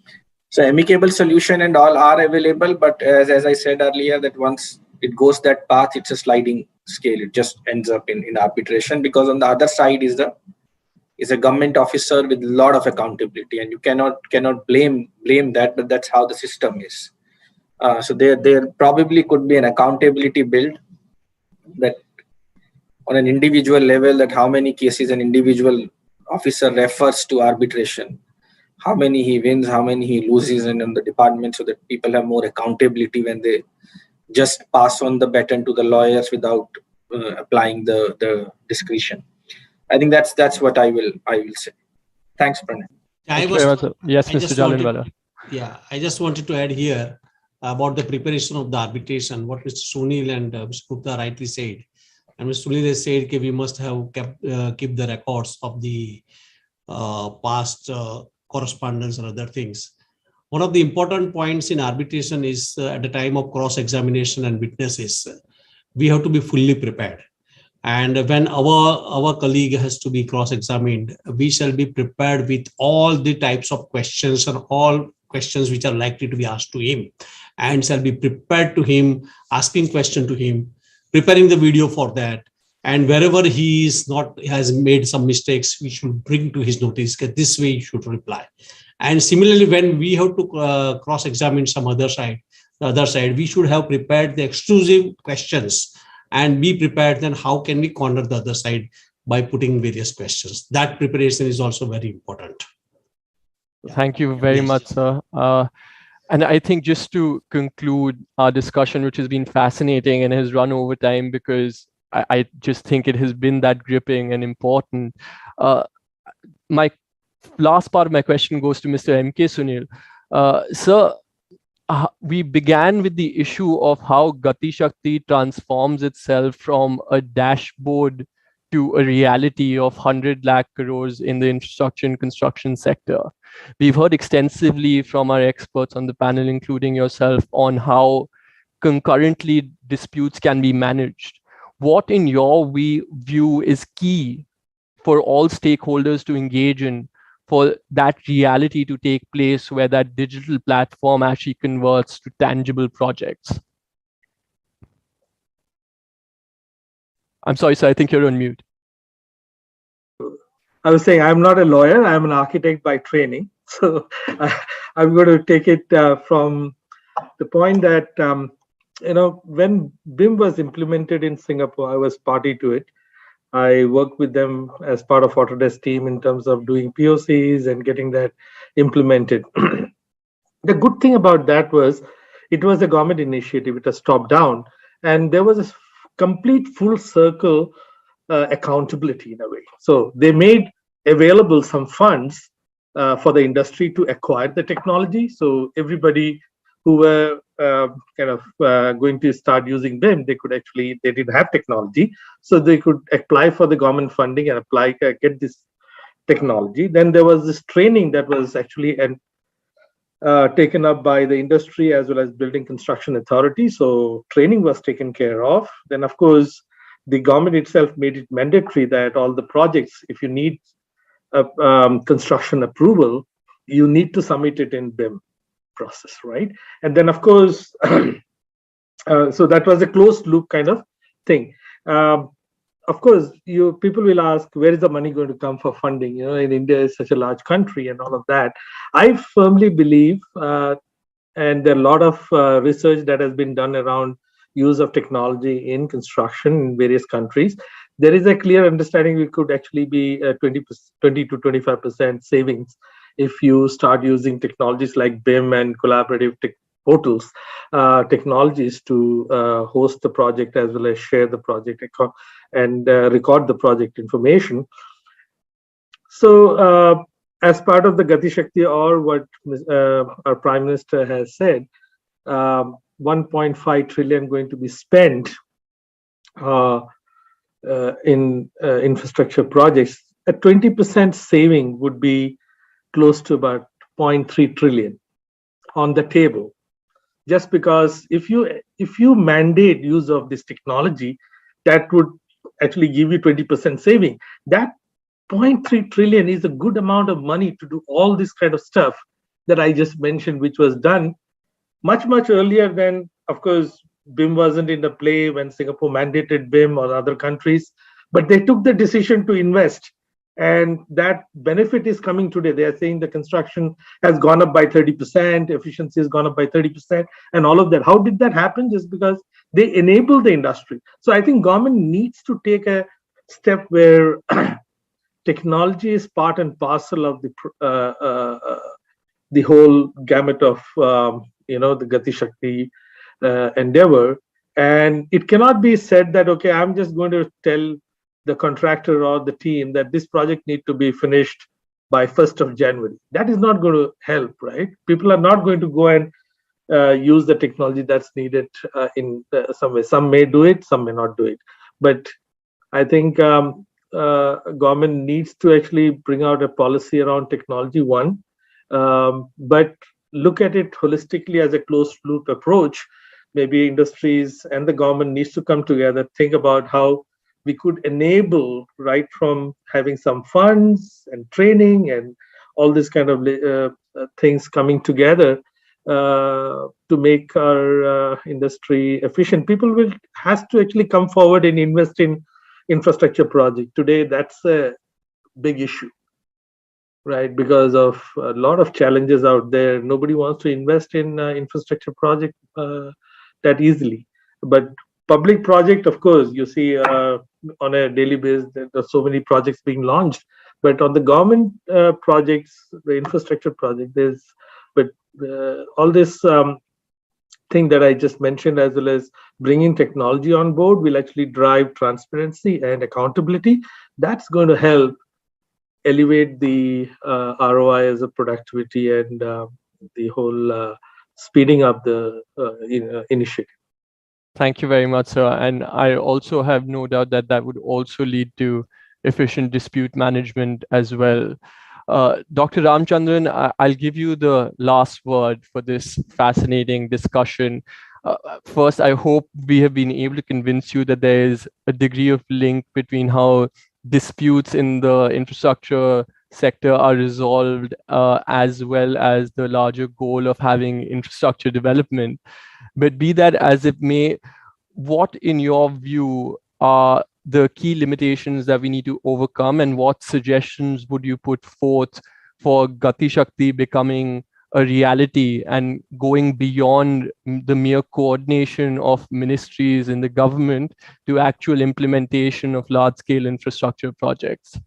So amicable solution and all are available, but as I said earlier, that once it goes that path, it's a sliding scale. It just ends up in arbitration, because on the other side is a government officer with a lot of accountability, and you cannot blame that, but that's how the system is. So there probably could be an accountability build that on an individual level, that how many cases an individual officer refers to arbitration, how many he wins, how many he loses, and in the department, so that people have more accountability when they just pass on the baton to the lawyers without applying the discretion. I think that's what I will say. Thanks, Pranay. Yes, Mr. Jalundhwala. Yeah, I just wanted to add here about the preparation of the arbitration, what Mr. Sunil and Mr. Gupta rightly said. And Mr. Sunil has said that we must have keep the records of the past correspondence and other things. One of the important points in arbitration is at the time of cross-examination and witnesses, we have to be fully prepared. And when our colleague has to be cross-examined, we shall be prepared with all the types of questions and all questions which are likely to be asked to him, and shall be prepared to him, asking question to him, preparing the video for that. And wherever he has made some mistakes, we should bring to his notice that this way he should reply. And similarly, when we have to cross-examine the other side, we should have prepared the exclusive questions and be prepared then how can we corner the other side by putting various questions. That preparation is also very important. Thank you very much, sir. And I think just to conclude our discussion, which has been fascinating and has run over time, because I just think it has been that gripping and important. My last part of my question goes to Mr. MK Sunil. Sir, we began with the issue of how Gati Shakti transforms itself from a dashboard to a reality of 100 lakh crores in the infrastructure and construction sector. We've heard extensively from our experts on the panel, including yourself, on how concurrently disputes can be managed. What, in your view, is key for all stakeholders to engage in for that reality to take place where that digital platform actually converts to tangible projects? I'm sorry, sir, I think you're on mute. I was saying I'm not a lawyer, I'm an architect by training. So I'm going to take it from the point that, when BIM was implemented in Singapore, I was party to it. I worked with them as part of Autodesk team in terms of doing POCs and getting that implemented. The good thing about that was it was a government initiative. It was top down, and there was a complete full circle accountability in a way. So they made available some funds for the industry to acquire the technology. So everybody who were going to start using BIM, they didn't have technology, so they could apply for the government funding and get this technology. Then there was this training that was actually taken up by the industry as well as Building Construction Authority. So training was taken care of. Then, of course, the government itself made it mandatory that all the projects, if you need construction approval, you need to submit it in BIM process, right? And then, of course, so that was a closed loop kind of thing. Of course, people will ask, where is the money going to come for funding? In India is such a large country and all of that. I firmly believe, and there are a lot of research that has been done around use of technology in construction in various countries. There is a clear understanding we could actually be 20 to 25% savings if you start using technologies like BIM and collaborative portals, technologies to host the project as well as share the project and record the project information. So as part of the Gatishatki, or what our Prime Minister has said, 1.5 trillion going to be spent in infrastructure projects. A 20% saving would be close to about 0.3 trillion on the table. Just because if you mandate use of this technology, that would actually give you 20% saving. That 0.3 trillion is a good amount of money to do all this kind of stuff that I just mentioned, which was done much earlier than, of course, BIM wasn't in the play when Singapore mandated BIM or other countries, but they took the decision to invest. And that benefit is coming today. They are saying the construction has gone up by 30%, efficiency has gone up by 30%, and all of that. How did that happen? Just because they enable the industry. So I think government needs to take a step where technology is part and parcel of the whole gamut of the Gatishatki endeavor. And it cannot be said that, okay, I'm just going to tell the contractor or the team that this project need to be finished by 1st of January. That is not going to help, right? People are not going to go and use the technology that's needed in some way. Some may do it, some may not do it. But I think government needs to actually bring out a policy around technology, one, but look at it holistically as a closed loop approach. Maybe industries and the government needs to come together, think about how we could enable, right from having some funds and training and all this kind of things coming together to make our industry efficient. People has to actually come forward and invest in infrastructure project. Today, that's a big issue, right? Because of a lot of challenges out there. Nobody wants to invest in infrastructure project that easily. But public project, of course, you see on a daily basis, there are so many projects being launched. But on the government projects, the infrastructure project, all this thing that I just mentioned, as well as bringing technology on board, will actually drive transparency and accountability. That's going to help elevate the ROI as a productivity and the whole speeding up the initiative. Thank you very much, sir. And I also have no doubt that that would also lead to efficient dispute management as well. Dr. Ramachandran, I'll give you the last word for this fascinating discussion. First, I hope we have been able to convince you that there is a degree of link between how disputes in the infrastructure sector are resolved, as well as the larger goal of having infrastructure development. But be that as it may, what in your view are the key limitations that we need to overcome, and what suggestions would you put forth for Gatishatki becoming a reality and going beyond the mere coordination of ministries in the government to actual implementation of large-scale infrastructure projects?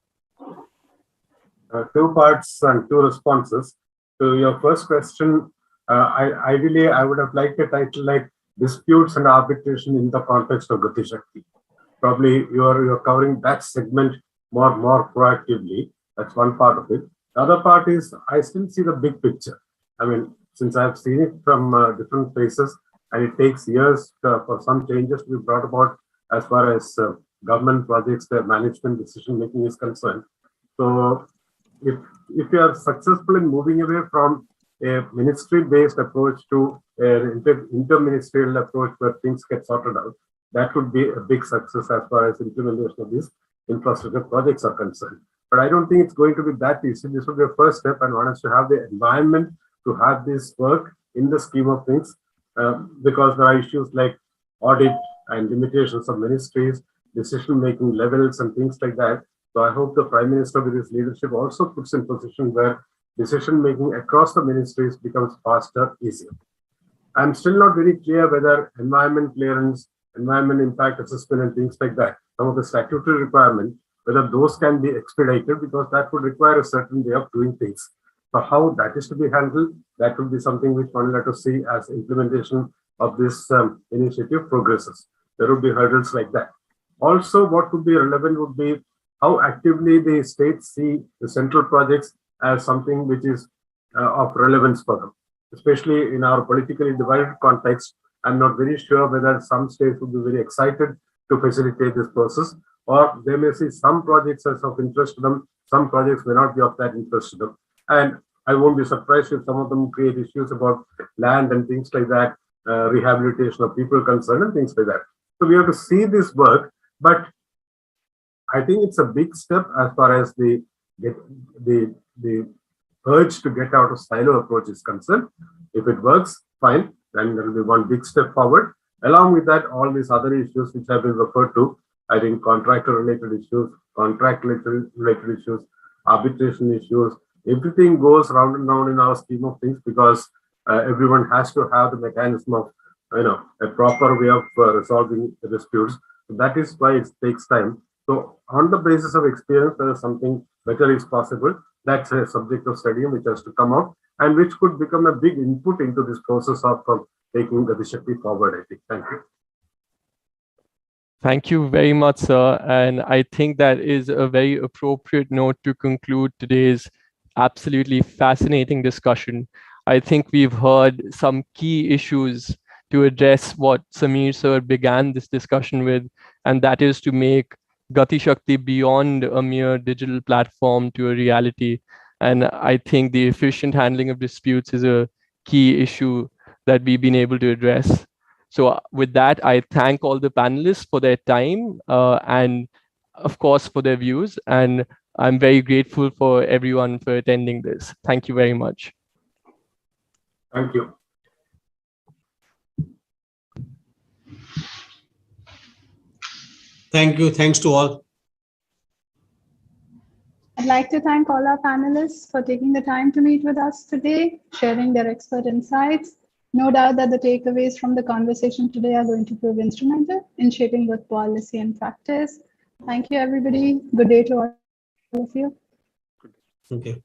Two parts and two responses. To your first question, ideally, I would have liked a title like Disputes and Arbitration in the Context of Gatishatki. Probably you're covering that segment more proactively. That's one part of it. The other part is I still see the big picture. I mean, since I've seen it from different places, and it takes years for some changes to be brought about as far as government projects, their management decision making is concerned. So if you are successful in moving away from a ministry-based approach to an interministerial approach where things get sorted out, that would be a big success as far as implementation of these infrastructure projects are concerned. But I don't think it's going to be that easy. This would be a first step, and one has to have the environment to have this work in the scheme of things, because there are issues like audit and limitations of ministries, decision-making levels and things like that. So I hope the Prime Minister with his leadership also puts in position where decision-making across the ministries becomes faster, easier. I'm still not very clear whether environment clearance, environment impact assessment and things like that, some of the statutory requirements, whether those can be expedited, because that would require a certain way of doing things. So how that is to be handled, that would be something which one will have to see as implementation of this initiative progresses. There would be hurdles like that. Also, what would be relevant would be how actively the states see the central projects as something which is of relevance for them. Especially in our politically divided context, I'm not very sure whether some states would be very excited to facilitate this process, or they may see some projects as of interest to them, some projects may not be of that interest to them. And I won't be surprised if some of them create issues about land and things like that, rehabilitation of people concerned and things like that. So we have to see this work, but I think it's a big step as far as the urge to get out of silo approach is concerned. If it works, fine, then there will be one big step forward. Along with that, all these other issues which have been referred to, I think contractor-related issues, contract-related issues, arbitration issues, everything goes round and round in our scheme of things, because everyone has to have the mechanism of, a proper way of resolving the disputes. So that is why it takes time. So on the basis of experience, there is something better is possible. That's a subject of study which has to come out, and which could become a big input into this process of taking Gatishatki forward, I think. Thank you. Thank you very much, sir. And I think that is a very appropriate note to conclude today's absolutely fascinating discussion. I think we've heard some key issues to address what Samir sir began this discussion with, and that is to make Gatishatki beyond a mere digital platform to a reality. And I think the efficient handling of disputes is a key issue that we've been able to address. So with that, I thank all the panelists for their time and of course for their views. And I'm very grateful for everyone for attending this. Thank you very much. Thank you. Thank you. Thanks to all. I'd like to thank all our panelists for taking the time to meet with us today, sharing their expert insights. No doubt that the takeaways from the conversation today are going to prove instrumental in shaping both policy and practice. Thank you, everybody. Good day to all of you. Okay.